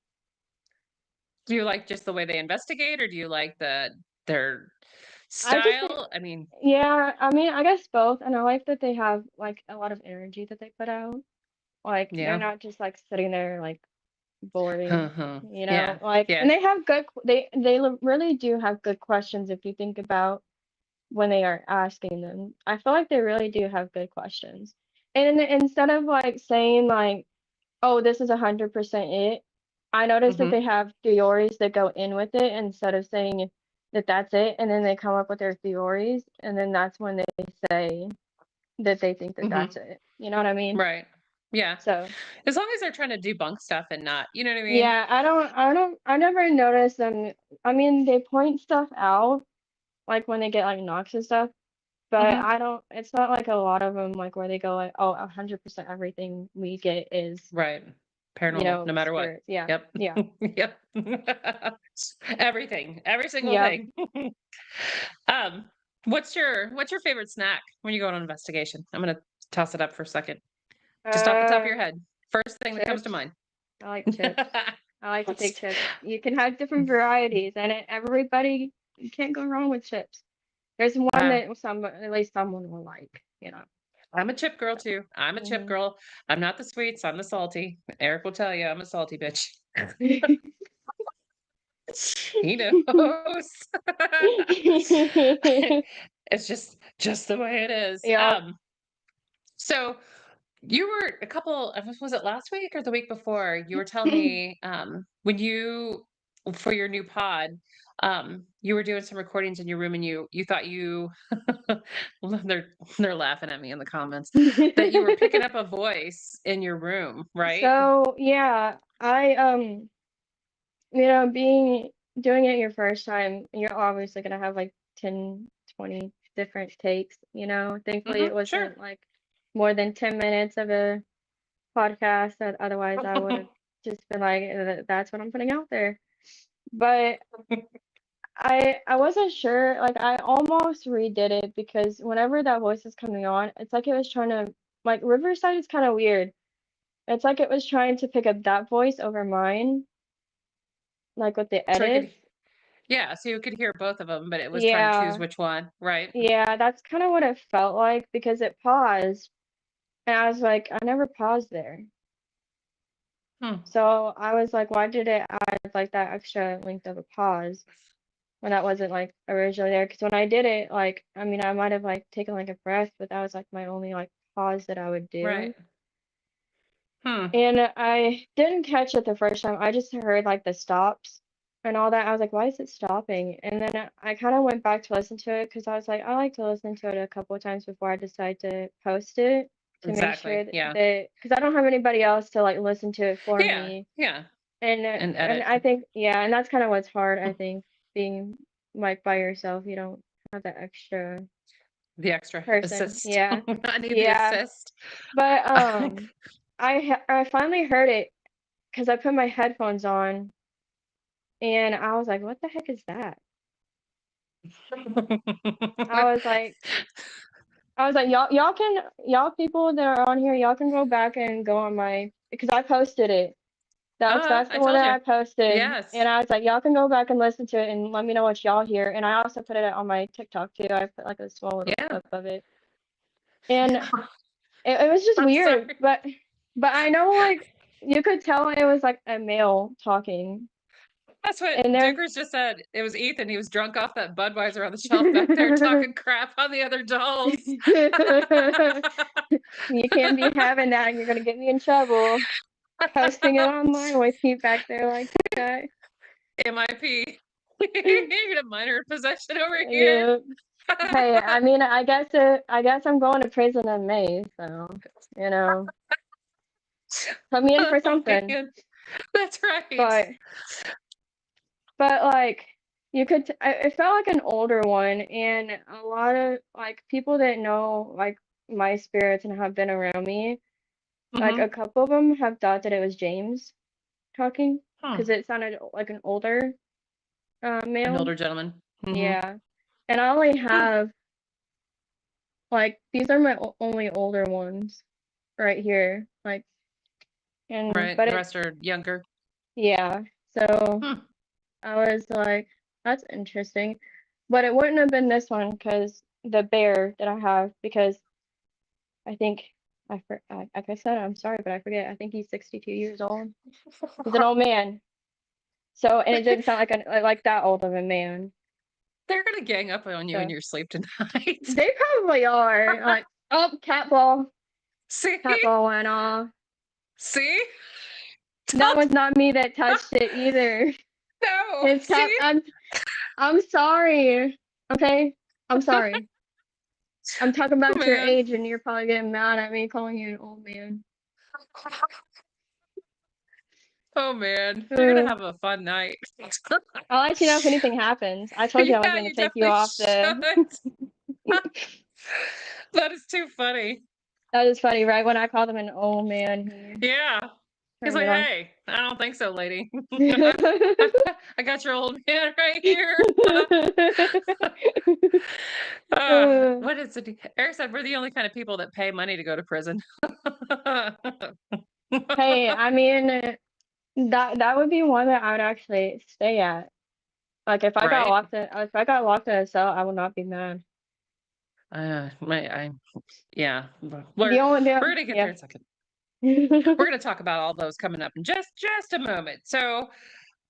Do you like just the way they investigate, or do you like their I just think, style? I mean, yeah, I mean, I guess both, and I like that they have like a lot of energy that they put out. Like they're yeah. not just like sitting there like boring, Uh-huh. you know? Yeah. Like, and Yeah. they have really do have good questions if you think about when they are asking them. I feel like they really do have good questions. And instead of like saying like, "Oh, this is 100% it," I noticed that Mhm. they have theories that go in with it instead of saying that that's it, and then they come up with their theories, and then that's when they say that they think that Mhm. that's it. You know what I mean? Right. Yeah. So, As long as they're trying to debunk stuff and not, you know what I mean? yeah, I never noticed them. I mean, they point stuff out, like when they get like knocks and stuff, but Mhm. it's not like a lot of them, like where they go like, oh, 100% everything we get is, Right. Paranormal, no matter what. spirits. Yeah, Yep. yeah, Yep. Everything, every single yep. thing. Um, what's your favorite snack when you go on an investigation? I'm gonna toss it up for a second. Just off the top of Uh, your head. First thing that comes to chips. mind. I like chips. I like to take chips. You can have different varieties, and everybody, you can't go wrong with chips. There's one Uh, that at least someone will like. I'm a chip girl too. I'm a chip Hmm. girl. I'm not the sweets, I'm the salty. Eric will tell you I'm a salty bitch. He knows. It's just the way it is. Yep. So you were a couple was it last week or the week before? You were telling me when you for your new pod, you were doing some recordings in your room and you thought you they're they're laughing at me in the comments that you were picking up a voice in your room, right? So yeah, being doing it your first time, you're obviously gonna have like 10, 20 different takes. Thankfully, it Sure. wasn't like more than 10 minutes of a podcast, that otherwise I would have just been like, That's what I'm putting out there." But I wasn't sure. Like I almost redid it because whenever that voice is coming on, it's like it was trying to like Riverside is kind of weird. It's like it was trying to pick up that voice over mine, like with the So I could edits. Yeah, so you could hear both of them, but it was trying to choose Yeah, which one, right? yeah, that's kind of what it felt like because it paused, and I was like, I never paused there. Hmm, So I was like, why did it add like that extra length of a pause when that wasn't like originally there? Because when I did it, like, I mean, I might have like taken like a breath, but that was like my only like pause that I would right. do. Hmm, And I didn't catch it the first time. I just heard like the stops and all that. I was like, why is it stopping? And then I kind of went back to listen to it because I was like, I like to listen to it a couple of times before I decide to post it to make exactly. sure Yeah. that because I don't have anybody else to like listen to it for Yeah, me. yeah, and And edit I think yeah, and that's kind of what's hard, I think, being like by yourself. You don't have that extra the extra person. assist. Yeah. I need the Yeah. assist. But I finally heard it because I put my headphones on and I was like, what the heck is that? I was like y'all people that are on here, y'all can go back and go on my because I posted it. That's I the one told that you. I posted. And Yes. I was like, y'all can go back and listen to it and let me know what y'all hear. And I also put it on my TikTok too. I put like a small little Yeah. clip of it. And it was just I'm weird. sorry. But I know like you could tell it was like a male talking. That's what And there Dickers just said. It was Ethan. He was drunk off that Budweiser on the shelf back there talking crap on the other dolls. you can't be having that. You're gonna get me in trouble. Posting it online with you back there like that. MIP. You a minor possession over here. Yeah. Hey, I mean, I guess I'm going to prison in May, so you know, put me in for Oh something. man, that's right. But like you could, it felt like an older one, and a lot of like people that know like my spirits and have been around me, like a Hmm. couple of them have thought that it was James talking Huh. because it sounded like an older An male. older gentleman. Hmm. Yeah, and I only have like these are my only older ones right here, like. And Right. but The it rest are younger. yeah. So Hmm. I was like, that's interesting. But it wouldn't have been this one because the bear that I have because I think like I said, I'm sorry, but I forget. I think he's 62 years old. He's an old man. So and it didn't sound like like that old of a man. They're gonna gang up on you in So your sleep tonight. they probably are like, oh, See? cat ball went off. See? That Don't was not me that touched it either. no. It's cat. See? I'm sorry. Okay, I'm sorry. I'm talking Oh about your man. age, and you're probably getting mad at me calling you an old man. Oh man. You're gonna Uh, have a fun night. I'll let you know if anything happens. I told you I was Yeah, gonna you take you definitely off the. should. That is too funny. That is funny, right? When I called him an old man, he Yeah. He's turned like, it off. hey, I don't think so, lady. I got your old man right here. Uh, What is it? Eric said we're the only kind of people that pay money to go to prison. hey, I mean that would be one that I would actually stay at. Like Right? if I got locked in a cell, I would not be mad. I yeah. The only We're gonna get there yeah. in a second. We're gonna talk about all those coming up in just a moment. So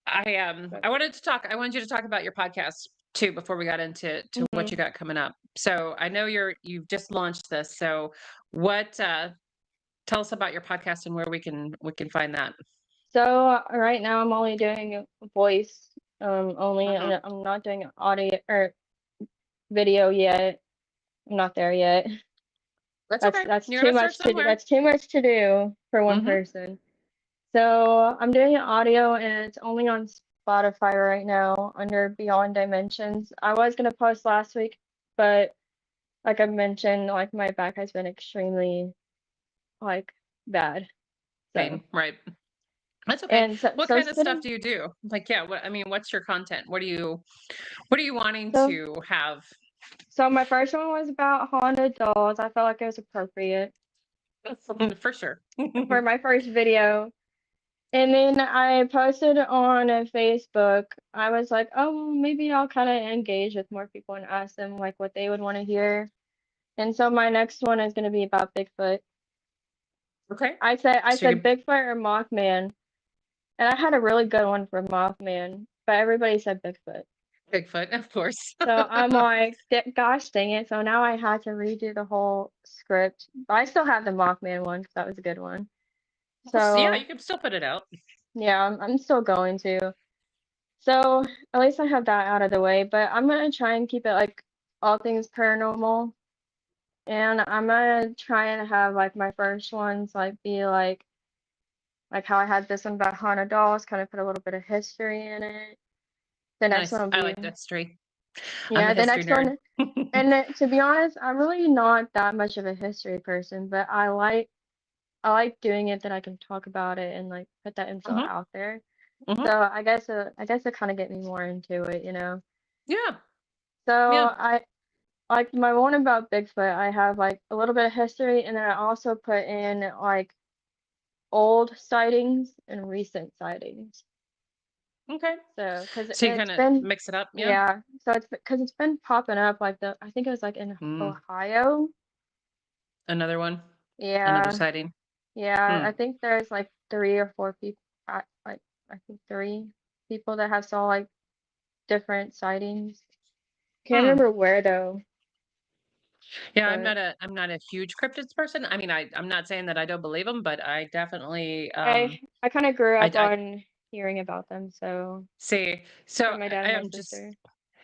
I wanted to talk. I wanted you to talk about your podcast too before we got into what you Mhm. got coming up. So I know you've just launched this. So what? Tell us about your podcast and where we can find that. So right now I'm only doing voice only Mhm. and I'm not doing audio or video yet. I'm not there yet. That's okay. You're gonna start somewhere. That's too much to do for one Hmm. person. So I'm doing audio and it's only on Spotify right now under Beyond Dimensions. I was gonna post last week, but like I mentioned, like my back has been extremely like bad. So Pain, right? That's okay. and What so kind of stuff sitting do you do? Like, yeah. What I mean, what's your content? What are you wanting so to have? So my first one was about haunted dolls. I felt like it was appropriate For sure. for my first video. And then I posted on Facebook. I was like, oh, well, maybe I'll kind of engage with more people and ask them like what they would want to hear. And so my next one is going to be about Bigfoot. Okay. I So said you Bigfoot or Mothman, and I had a really good one for Mothman, but everybody said Bigfoot. Bigfoot, of course. So I'm like, gosh dang it. So now I had to redo the whole script. But I still have the Mothman one because that was a good one. Yeah, So you can still put it out. yeah, I'm still going to. So at least I have that out of the way, but I'm gonna try and keep it like all things paranormal. And I'm gonna try and have like my first ones like be like how I had this one about haunted dolls, kind of put a little bit of history in it. The next one Nice. will I be like the history. I'm a yeah, the history next nerd. one. And to be honest, I'm really not that much of a history person, but I like doing it that I can talk about it and like put that info Hmm. out there. So Hmm. I guess it kind of get me more into it, you know. Yeah. So Yeah. I like my one about Bigfoot, I have like a little bit of history and then I also put in like old sightings and recent sightings. Okay. So, because So you it's kind of been, mix it up. Yeah. yeah, so it's because it's been popping up like I think it was like in Mm, Ohio. another one. Another Yeah, sighting. yeah, Hmm. I think there's like 3 or 4 people, like I think 3 people that have saw like different sightings. Can't Hmm. remember where though, Yeah, but I'm not a huge cryptids person. I mean, I'm not saying that I don't believe them, but I definitely I kind of grew up I on hearing about them, so see. So from my dad I and my am just sister.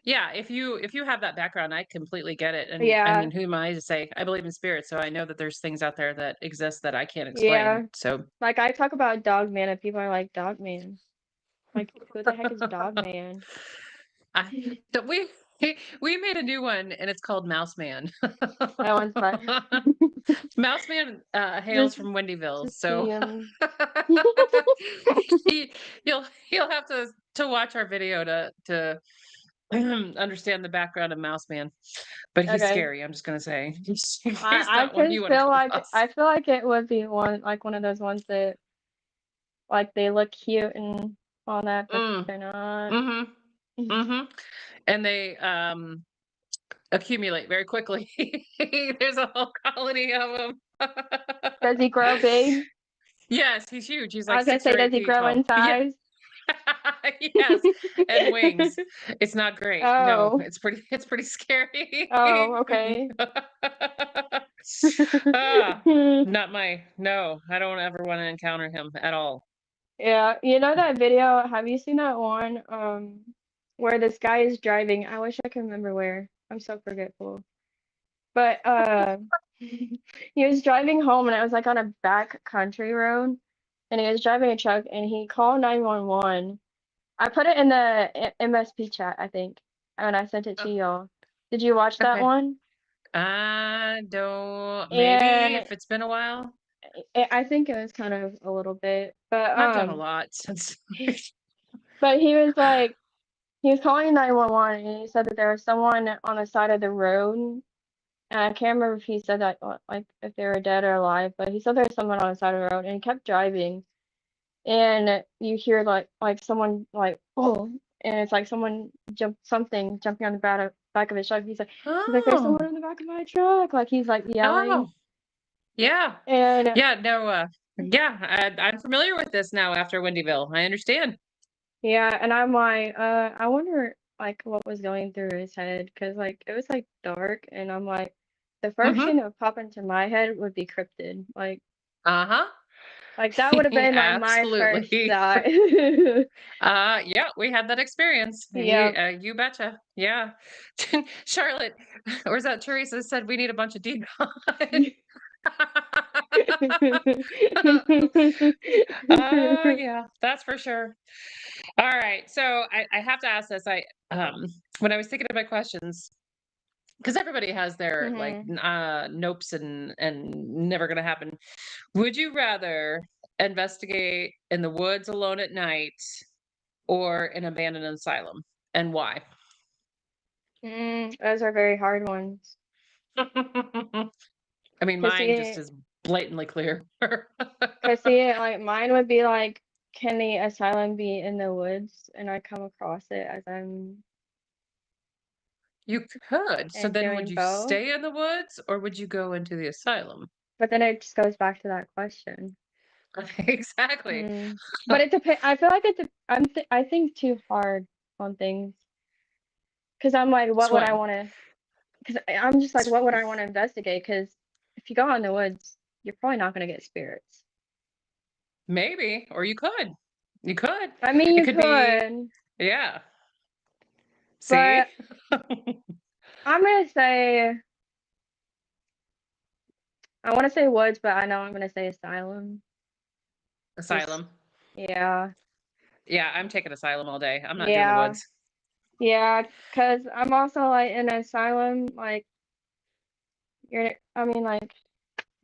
yeah, if you have that background, I completely get it. And I Yeah, mean, who am I to say I believe in spirits, so I know that there's things out there that exist that I can't explain. yeah. So Like I talk about Dog Man, and people are like, Dog Man. Like, who the heck is Dog Man? I so we made a new one and it's called Mouse Man. That one's fun. Mouse Man hails Just from Wendyville, just so the he you'll have to watch our video to understand the background of Mouse Man. But he's okay. scary, I'm just gonna say. He's I not one you just want to feel come like across. I feel like it would be one of those ones that like they look cute and all that, but Mm, they're not. mhm, mhm. And they accumulate very quickly. There's a whole colony of them. Does he grow big? Yes, he's huge. He's I like was gonna 6 say, or does 8 he feet grow tall. in Yeah. size? Yes, and wings. It's not great. No, Oh, it's pretty scary. oh, okay. Ah, not my no, I don't ever wanna encounter him at all. Yeah, you know that video? Have you seen that one where this guy is driving? I wish I could remember where. I'm so forgetful. But he was driving home and it was like on a back country road and he was driving a truck and he called 911. I put it in the MSP chat, I think, and I sent it to Oh, y'all. Did you watch that okay. one? I don't maybe And if it's been a while. I think it was kind of a little bit, I've done a lot since but he was calling 911 and he said that there was someone on the side of the road. And I can't remember if he said that like if they were dead or alive, but he said there was someone on the side of the road and he kept driving and you hear like someone like oh and it's like someone jumping on the back of his truck. He's like there's someone Oh, in the back of my truck. Like he's like yelling oh, yeah. and Yeah, no, yeah, I'm familiar with this now after Wendyville. I understand. yeah, and I'm like, I wonder like what was going through his head because like it was like dark, and I'm like, the first Mhm. thing that would pop into my head would be cryptid, Uh-huh. like that would have been like my first Absolutely. thought. Yeah, we had that experience. Yeah. You betcha. Yeah. Charlotte, or is that Teresa said we need a bunch of decon. Yeah, that's for sure. All right. So I have to ask this. When I was thinking of my questions, because everybody has their like hmm nopes and never gonna happen. Would you rather investigate in the woods alone at night or an abandoned asylum, and why? Those are very hard ones. I mean, Cause mine just see, is blatantly clear. cause see, like mine would be like can the asylum be in the woods and I come across it as I'm You could. So and then would doing you both? stay in the woods or would you go into the asylum? But then it just goes back to that question. Exactly. Hmm. But it depends. I feel like I think too hard on things because I'm like, what would I Sweat. want to? Because I'm just like, what would I want to investigate? Because if you go out in the woods, you're probably not going to get spirits. Maybe, or you could. You could. I mean, It you could be, could, yeah. See? but I'm gonna say I want to say woods, but I know I'm gonna say asylum. Just Asylum. yeah, Yeah, I'm taking asylum all day. I'm not doing the yeah, woods. yeah. Because I'm also like in an asylum, like I mean, like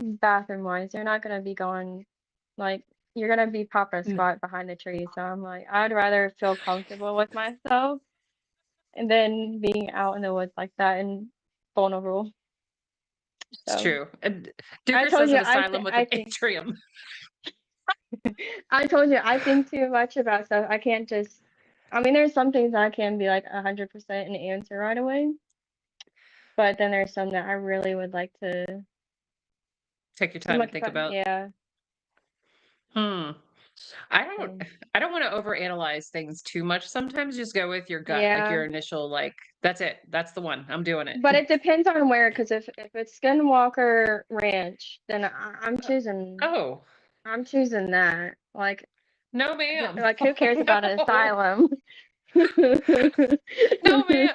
bathroom wise, you're not gonna be going like you're gonna be popping a N- squat behind the tree. So I'm like, I'd rather feel comfortable with myself and then being out in the woods like that and vulnerable. It's So true. And I Duker told says you, an asylum with I an think, atrium. I told you, I think too much about stuff. I can't just. I mean, there's some things I can be like 100% an answer right away, but then there's some that I really would like to. Take your I'm time and like, think about. yeah, Hmm. I don't so, I don't want to overanalyze things too much. Sometimes just go with your gut, like yeah. your initial like that's it. That's the one. I'm doing it. But it depends on where, because if it's Skinwalker Ranch, then I'm choosing Oh, that. no ma'am. Like who cares about an asylum? No, man.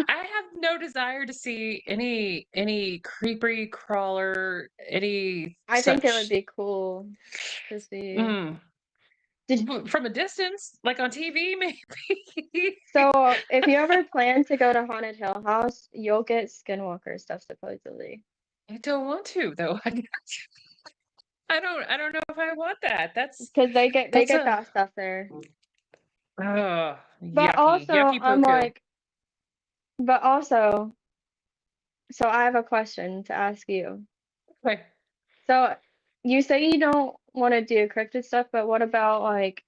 I have no desire to see any creepy crawler, any I think it would such be cool to see. mm, Did from a distance, like on TV, maybe. so if you ever plan to go to Haunted Hill House, you'll get Skinwalker stuff supposedly. I don't want to though. I don't know if I want that. Because they That's get a that stuff there. But yucky, also yucky I'm poo poo. like but also so I have a question to ask you. Okay. So you say you don't want to do cryptid stuff, but what about like,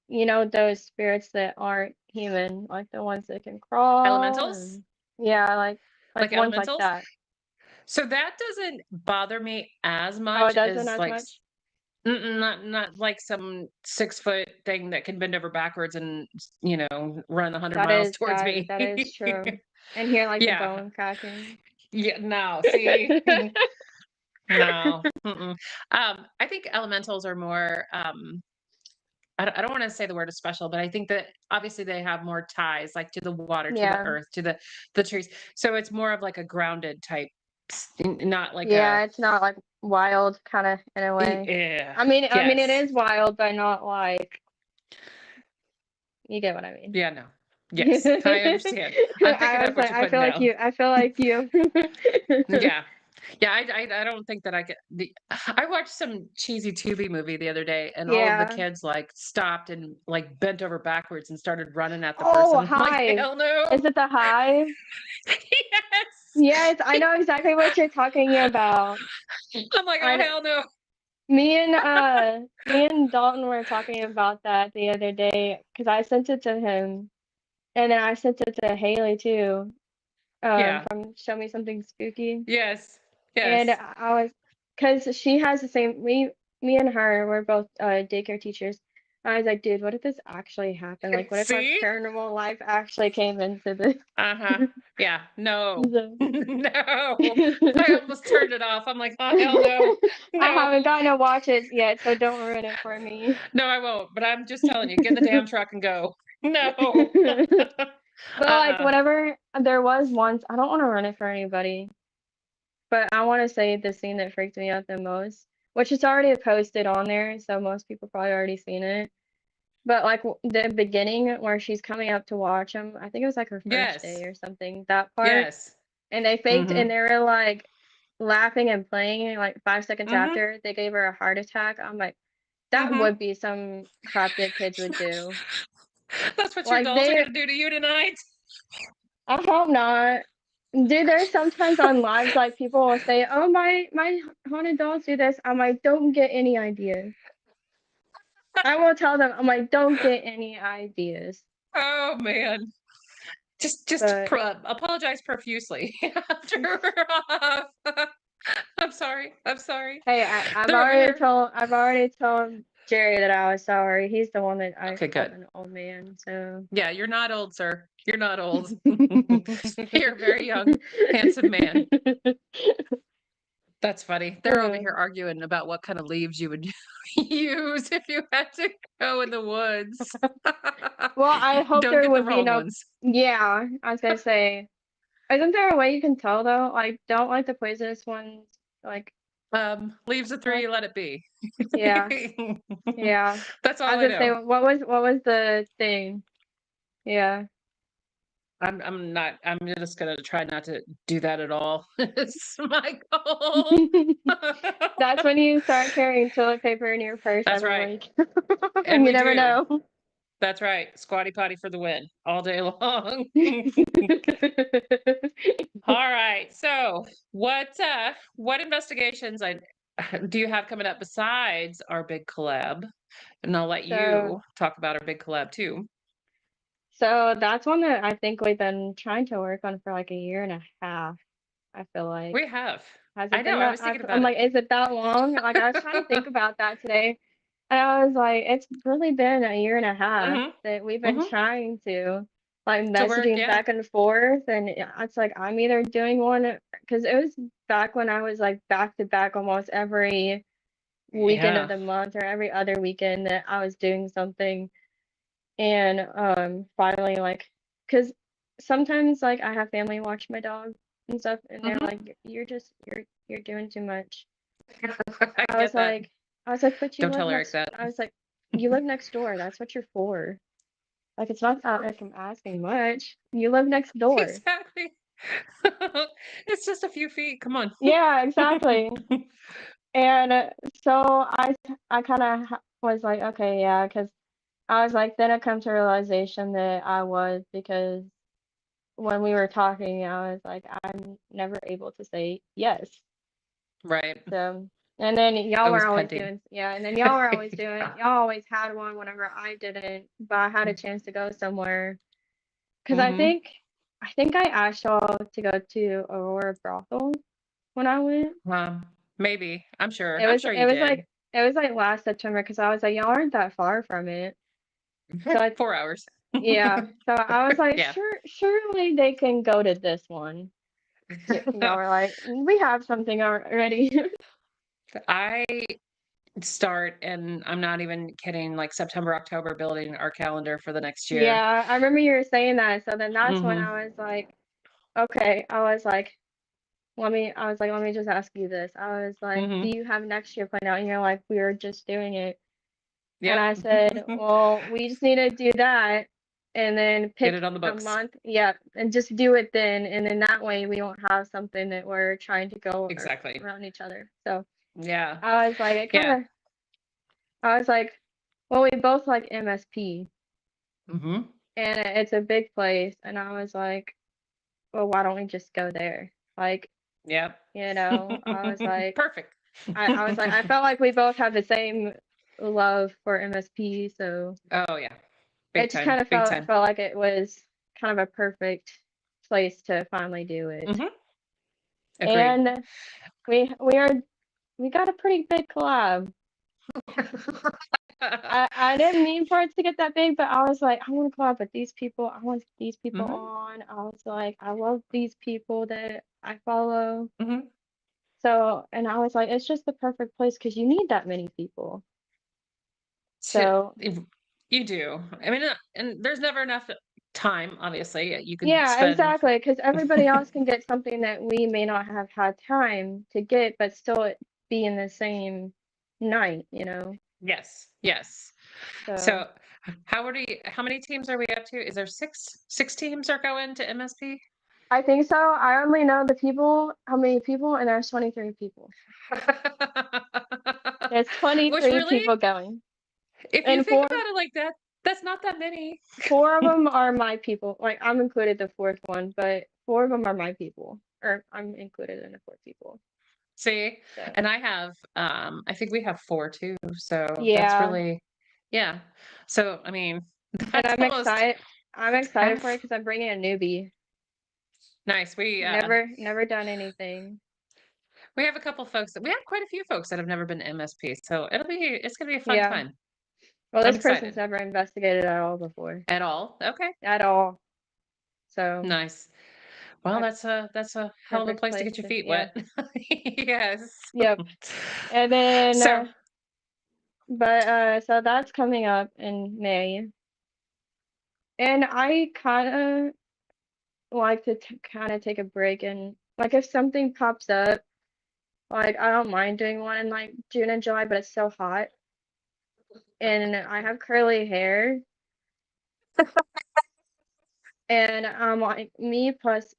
those spirits that aren't human, like the ones that can crawl Elementals? and yeah, like Like ones like elementals? that. So that doesn't bother me as Oh, it much doesn't as as much? mm-mm, not like some 6 foot thing that can bend over backwards and run 100 miles towards me. That is true. And hear like the Yeah, bone cracking. yeah. No, see, no. Mm-mm. I think elementals are more. I don't want to say the word is special, but I think that obviously they have more ties, like to the water, to the Yeah. earth, to the trees. So it's more of like a grounded type, not like a Yeah, it's not like wild kind of in a way. yeah. I mean it Yes. is wild, but not like you get what I mean. Yeah. No. Yes, I understand. I'm picking I up was what like, you're putting down. I feel like you. Yeah. Yeah, I don't think that I watched some cheesy Tubi movie the other day and all of the Yeah. kids like stopped and like bent over backwards and started running at the Oh, person. I'm like, Hive. hell no. Is it the Hive? Yes. Yes, I know exactly what you're talking about. I'm like, I oh know. hell no. Me and Dalton were talking about that the other day because I sent it to him and then I sent it to Haley too, Yeah. from Show Me Something Spooky. Yes. And Yes. I was, because she has the same, me and her, we're both daycare teachers. I was like, dude, what if this actually happened? Like, what if our See? paranormal life actually came into this? Uh-huh. Yeah. No. So- No. I almost turned it off. I'm like, oh hell no. I No. haven't gotten to watch it yet, so don't ruin it for me. No, I won't. But I'm just telling you, get in the damn truck and go. No. But like, Uh-uh. whatever, there was once, I don't want to ruin it for anybody, but I want to say the scene that freaked me out the most, which is already posted on there, so most people probably already seen it. But like the beginning where she's coming up to watch him, I think it was like her first day Yes. or something, that part. Yes. And they faked and Mhm. they were like laughing and playing, and like 5 seconds Mhm. after they gave her a heart attack. I'm like, that Mhm. would be some crap that kids would do. That's what your Like dolls are they, gonna do to you tonight. I hope not. Dude, there's sometimes on lives like people will say, "Oh, my haunted dolls do this." I'm like, don't get any ideas. I will tell them. I'm like, don't get any ideas. Oh man. Just But apologize profusely after. I'm sorry. I'm sorry. hey, They're over here. I've already told Jerry that I was sorry. He's the one that I Okay, called good. an old man. So Yeah, you're not old, sir. You're not old. You're a very young, handsome man. That's funny. They're over uh, here arguing about what kind of leaves you would use if you had to go in the woods. well, I hope Don't there get the would be wrong no. ones. Yeah, I was gonna say, isn't there a way you can tell though? Like, don't like the poisonous ones. Like, Leaves a like three, let it be. yeah, yeah. That's I all was I gonna say, know. what was the thing? Yeah. I'm just gonna try not to do that at all. It's my goal. That's when you start carrying toilet paper in your purse That's every right. week. And You we never do. know. That's right. Squatty potty for the win all day long. All right. So what investigations I do you have coming up besides our big collab? And I'll let So, you talk about our big collab too. so that's one that I think we've been trying to work on for like a year and a half. I feel like. We have. Has I it know. been I that? was thinking I'm about like, is it that long? Like, I was trying to think it. about that today. And I was like, it's really been a year and a half hmm that we've been hmm trying to, like, To work, messaging yeah. back and forth. And it's like, I'm either doing one, because it was back when I was like back to back almost every weekend of Yeah. the month or every other weekend that I was doing something. And finally, like, because sometimes, like, I have family watch my dog and stuff, and they're hmm like, you're doing too much. I I was get that. like, but Don't tell Eric that. I was like, you live next door. That's what you're for. Like, it's not that like I'm asking much. You live next door. Exactly. It's just a few feet. Come on. Yeah, exactly. And so I kind of was like, okay, yeah, because I was like, then it come to realization that I was, because when we were talking, I was like, I'm never able to say yes. Right. So, and then y'all were Always always pending. doing, yeah, and then y'all were always doing, y'all always had one whenever I didn't, but I had a chance to go somewhere. Because hmm I think I asked y'all to go to Aurora Brothel when I went. Maybe. I'm sure. It I'm was, sure you did. it was like last September, because I was like, y'all aren't that far from it. So I, 4 hours. yeah, so I was like, Yeah. surely they can go to this one. Y'all were like, we have something already. I start, and I'm not even kidding, like September, October, building our calendar for the next year. Yeah, I remember you were saying that. So then that's when hmm I was like, okay, I was like, let me just ask you this. I was like, do hmm you have next year planned out? And you're like, we were just doing it. And Yep. I said, well, we just need to do that and then Get pick it on the a books. month. Yeah, and just do it then. And then that way we won't have something that we're trying to go Exactly. around each other. So Yeah. I was like, Yeah. I was like, well, we both like MSP hmm and it's a big place. And I was like, well, why don't we just go there? Like, Yep. I was like, Perfect. I was like, I felt like we both have the same love for MSP, so Oh yeah. it Big just time. kind of Big time. felt like it was kind of a perfect place to finally do it. hmm Agreed. And we we are we got a pretty big collab. I didn't mean for it to get that big, but I was like, I want to collab with these people. I want these people hmm on. I was like, I love these people that I follow. hmm So, and I was like, it's just the perfect place because you need that many people. To So, if you do. I mean, and there's never enough time, obviously. You could yeah, spend exactly. Because everybody else can get something that we may not have had time to get, but still it be in the same night, you know? yes, yes. So, So how many teams are we up to? Is there six teams are going to MSP? I think so. I only know the people, how many people, and there's 23 people. There's Which 23 really, people going. if you And think about it like that, that's not that many. four of them are my people. Like, I'm included the fourth one, but four of them are my people. Or I'm included in the four people. See, So, and I have I think we have four too. So that's yeah. really, Yeah. So, I mean, And that's almost I'm excited for it half. because I'm bringing a newbie. Nice. Never done anything. We have a couple folks we have quite a few folks that have never been to MSP, so it's gonna be a fun Yeah. time. Well, I'm this person's excited. never investigated at all before. At all? Okay. At all. So Nice. Well, a that's a hell of a perfect place to place get your to, feet yeah. wet. Yes. Yep. And then, So, so that's coming up in May. And I kind of like to kind of take a break and like if something pops up, like I don't mind doing one in like June and July, but it's so hot. And I have curly hair, and like me plus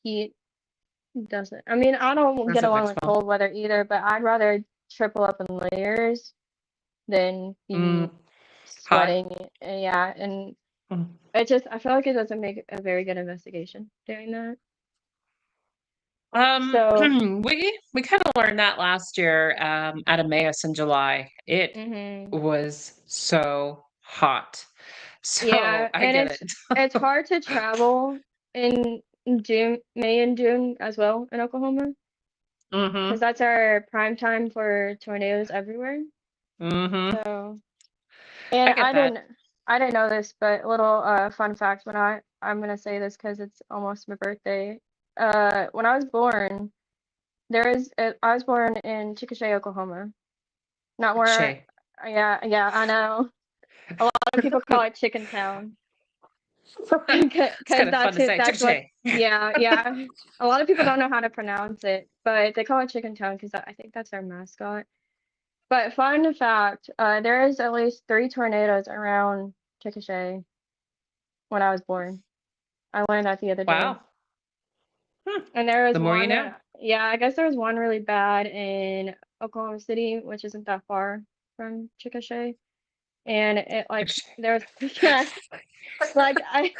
heat doesn't. I mean, I don't get doesn't along mix with well. cold weather either, but I'd rather triple up in layers than Mm, be hot. sweating. And yeah, and Mm. I feel like it doesn't make a very good investigation doing that. Um, So, we kind of learned that last year at Emmaus in July. It mhm. was so hot. So Yeah, I and get it. it's hard to travel in June, May and June as well in Oklahoma, because Mm-hmm. that's our prime time for tornadoes everywhere. Mm-hmm. So, and I get that. I didn't know this, but little fun fact when I'm gonna say this because it's almost my birthday. When I was born, I was born in Chickasha, Oklahoma. Not where, Shay. yeah, I know. A lot of people call it Chicken Town. It's Because kind of fun to say. that's what, Shay. yeah. A lot of people don't know how to pronounce it, but they call it Chicken Town because I think that's our mascot. But fun fact, there is at least 3 tornadoes around Chickasha when I was born. I learned that the other day. Wow. Hmm. And there was The more you one, know. yeah, I guess there was one really bad in Oklahoma City, which isn't that far from Chickasha. And it like Shay. there was yeah, like I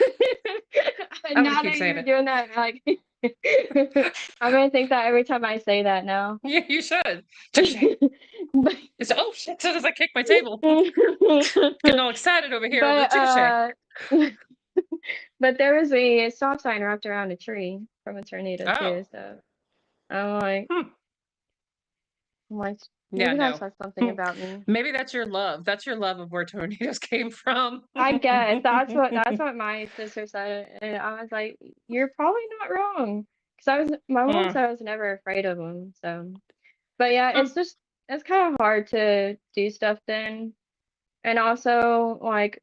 I'm gonna now keep that saying you're it. doing that, like I'm gonna think that every time I say that now. Yeah, you should. Shay. But It's oh shit! As soon as I kick my table, getting all excited over here. The but Chickasha. but there was a stop sign wrapped around a tree from a tornado Oh. too. So I'm like Hmm. I'm like Yeah. maybe that No. says something Hmm. about me. Maybe that's your love. That's your love of where tornadoes came from. I guess that's what my sister said, and I was like, "You're probably not wrong," because my mom Hmm. said I was never afraid of them. So, but yeah, Hmm. it's kind of hard to do stuff then, and also like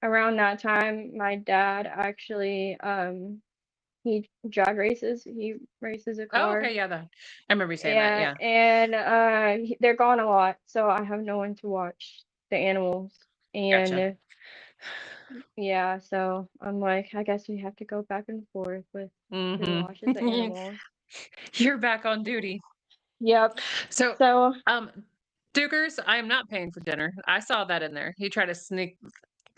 around that time, my dad actually he drag races, he races a Oh, car, okay. Yeah. I remember you saying that. yeah, Yeah. and they're gone a lot, so I have no one to watch the animals, Gotcha. and yeah, so I'm like, I guess we have to go back and forth with who watches the Mm-hmm. animals. You're back on duty. Yep. So, So um, Dukers, I am not paying for dinner. I saw that in there. He tried to sneak.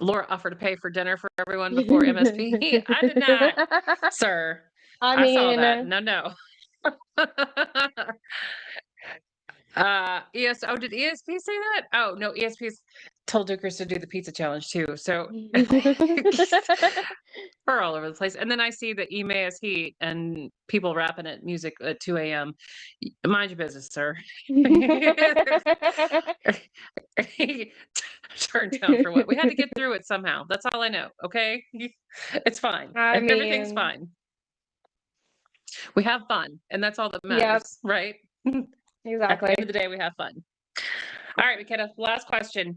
Laura offered to pay for dinner for everyone before MSP. I did not, sir. I I saw mean, that. No, no. Oh, did ESP say that? Oh, no, ESP's told Dukers to do the pizza challenge too. So we're all over the place. And then I see the Emmaus Heat and people rapping at music at 2 a.m. Mind your business, sir. Turned down for what? We had to get through it somehow. That's all I know. Okay. It's fine. I Everything's mean, fine. We have fun, and that's all that yep, matters, right? At the exactly. end of the day, we have fun. All right, MeKena, last question.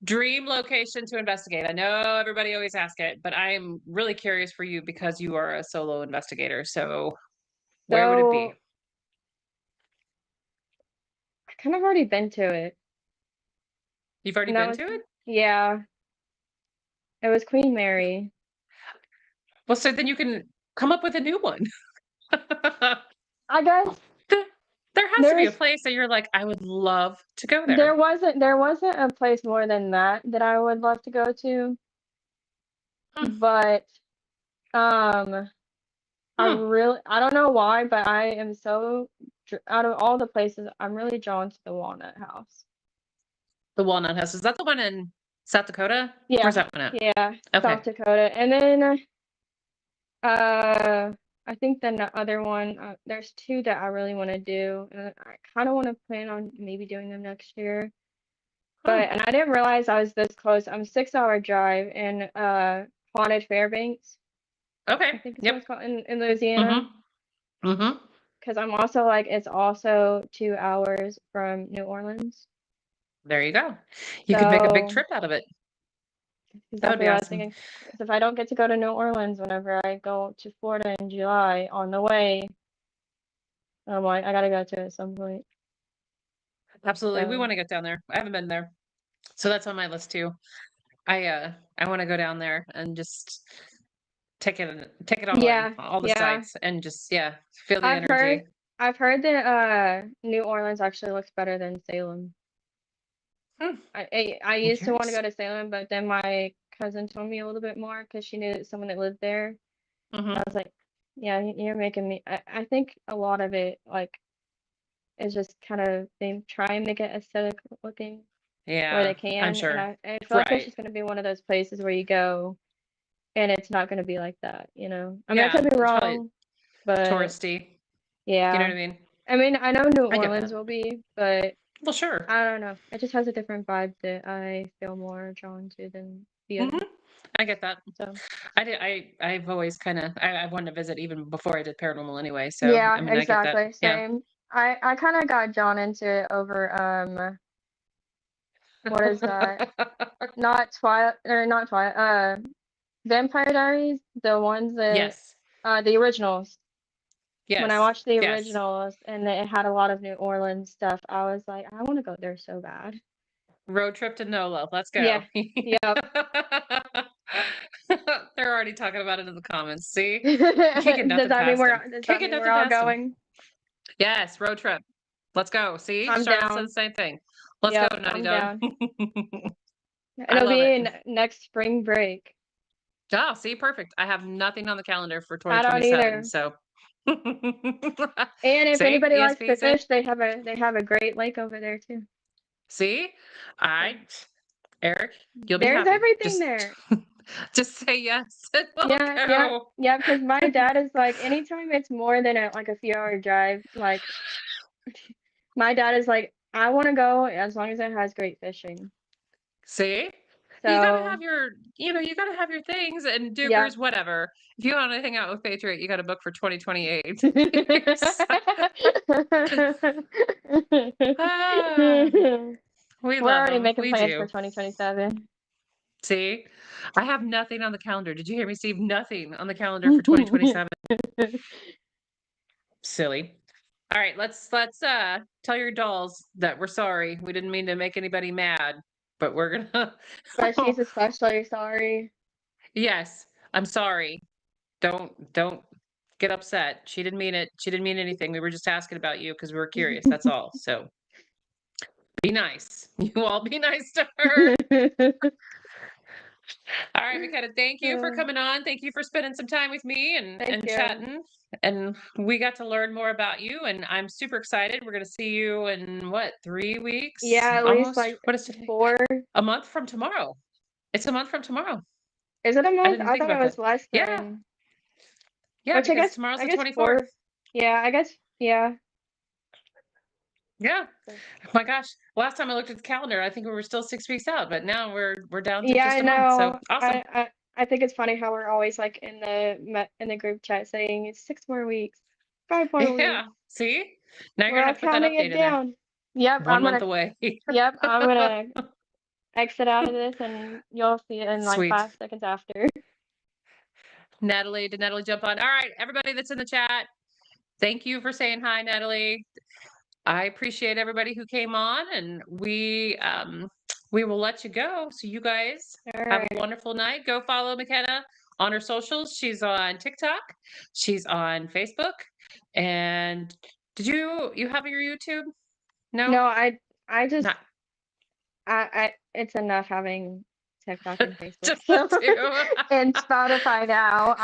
Dream location to investigate. I know everybody always asks it, but I'm really curious for you because you are a solo investigator. So where would it be? So I kind of already been to it, You've already and that been was to it? yeah, it was Queen Mary. Well, so then you can come up with a new one. I guess There has to be a there's place that you're like, I would love to go there. there wasn't a place more than that I would love to go to, Hmm, but um hmm. I don't know why, but I am so out of all the places, I'm really drawn to the Walnut House. The Walnut House. Is that the one in? South Dakota? Yeah, Where's that one at? yeah, Okay. South Dakota. And then I think then the other one, there's two that I really want to do, and I kind of want to plan on maybe doing them next year. Hmm. And I didn't realize I was this close. I'm a 6 hour drive in Haunted Fairbanks, Okay. I think is what Yep. it's called in Louisiana. Mm-hmm. Mm-hmm. Because I'm also like, it's also 2 hours from New Orleans. There you go. You could make a big So trip out of it. That would exactly be what I was awesome. thinking. Because if I don't get to go to New Orleans whenever I go to Florida in July on the way, I'm like, I gotta go to it at some point. Absolutely. We So want to get down there. I haven't been there. So that's on my list too. I want to go down there and just take it all in, yeah, all the yeah. sights, and just feel the I've heard energy. I've heard that New Orleans actually looks better than Salem. Hmm, I I'm used to want to curious. go to Salem, but then my cousin told me a little bit more because she knew someone that lived there. I Hmm. was like, yeah, you're making me. I think a lot of it like is just kind of they try and make it aesthetic looking where they Yeah, I'm can, and sure. I feel like it's Right. just gonna be one of those places where you go and it's not gonna be like that, you know. I mean, I Yeah, could be it's probably wrong, but touristy. You know yeah. what I mean? I mean, I know New I get Orleans that. will be, but Well, sure. I don't know. It just has a different vibe that I feel more drawn to than the Hmm. other. I get that. So I've always kind of, I've wanted to visit even before I did paranormal anyway. So, I yeah, mean, I get that. exactly. Yeah. Same. I kind of got drawn into it over what is that? Not Twilight or not Twilight. Vampire Diaries, the ones that Yes. the originals. When I Yes. watched the Yes. originals and it had a lot of New Orleans stuff, I was like, I want to go there so bad. Road trip to NOLA. Let's Yeah. go. Yep. They're already talking about it in the comments. See? You can't get Does nothing that mean past them. does Can't that get mean we're nothing all past them. going? Yes, road trip. Let's go. See? I'm Charlotte said the down. same thing. Let's go, Yep, Nutty I'm Dog. down. I It'll love it. be next spring break. Oh, see, perfect. I have nothing on the calendar for I don't 2027. either. So And if see, anybody likes to ESP, see? fish, they have a great lake over there too. See? So I Eric, you'll be there's happy. everything Just there. just say yes and we'll Yeah, yeah, go. yeah. Because my dad is like, anytime it's more than like a few hour drive, like my dad is like, I want to go as long as it has great fishing. See? You gotta So have your, you gotta have your things and yeah. Dukers, whatever. If you want to hang out with Patriot, you gotta book for 2028. Ah, we We're love already them. making We plans for do. 2027. See? I have nothing on the calendar. Did you hear me, Steve? Nothing on the calendar for 2027. Silly. All right, let's tell your dolls that we're sorry. We didn't mean to make anybody mad, but we're gonna But she's especially sorry. Yes, I'm sorry. Don't get upset. She didn't mean it. She didn't mean anything. We were just asking about you because we were curious. That's all. So be nice. You all be nice to her. All right, MeKena, thank you for coming on. Thank you for spending some time with me and Thank and you. chatting. And we got to learn more about you, and I'm super excited. We're gonna see you in what, 3 weeks? Yeah, at least Almost. like What is today? 4. A month from tomorrow. It's a month from tomorrow. Is it a I month? didn't I think thought it about that. was less Yeah, than. yeah, Which because tomorrow's I the guess 24th. 4. Yeah, I guess yeah. Yeah. So- My gosh. Last time I looked at the calendar, I think we were still 6 weeks out, but now we're down to Yeah, just I a month. So know. awesome. I think it's funny how we're always like in the group chat saying it's 6 more weeks, 5 more weeks. Yeah. See? Now you're We're gonna all have to put that counting it update in there. down. Yep, 1 month away. I'm gonna exit out of this and you'll see it in like Sweet. 5 seconds after. Natalie, did Natalie jump on? All right, everybody that's in the chat, thank you for saying hi, Natalie. I appreciate everybody who came on, and we will let you go. So you guys All have right. a wonderful night. Go follow MeKena on her socials. She's on TikTok, she's on Facebook, and did you have your YouTube? No, No, I just not I it's enough having TikTok and Facebook. just the So two. and Spotify now.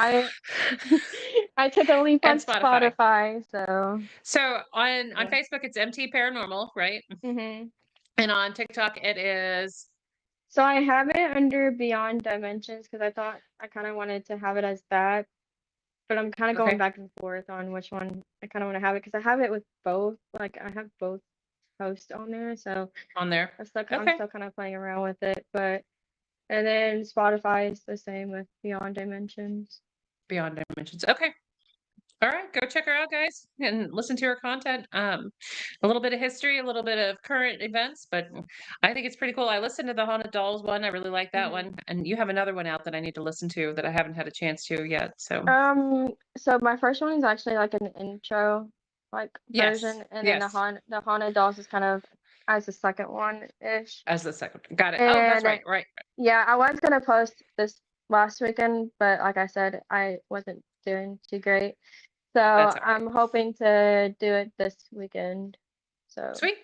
I took a leap And on Spotify. Spotify, so So on yeah. Facebook it's MT Paranormal, right? Mhm. And on TikTok it is So I have it under Beyond Dimensions because I thought I kind of wanted to have it as that, but I'm kind of going Okay. back and forth on which one I kind of want to have it because I have it with both. Like I have both hosts on there, so On there. I'm Okay. still kind of playing around with it. But and then Spotify is the same with Beyond Dimensions. Beyond Dimensions. Okay. All right, go check her out, guys, and listen to her content. A little bit of history, a little bit of current events, but I think it's pretty cool. I listened to the Haunted Dolls one. I really like that Hmm. one. And you have another one out that I need to listen to that I haven't had a chance to yet. So So my first one is actually like an intro like yes, version, and then yes, the Haunted Dolls is kind of as the second one ish. as the second. Got it. Oh, that's And right, right. yeah, I was gonna post this last weekend, but like I said, I wasn't doing too great. So That's all right. I'm hoping to do it this weekend. So Sweet.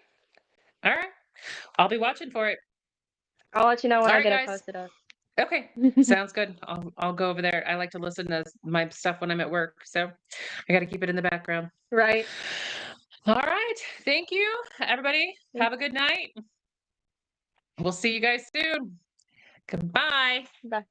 All right. I'll be watching for it. I'll let you know when All I right, get it guys. posted up. Okay. Sounds good. I'll go over there. I like to listen to my stuff when I'm at work, so I got to keep it in the background. Right. All right. Thank you, everybody. Thank Have a good night. We'll see you guys soon. Goodbye. you. Bye.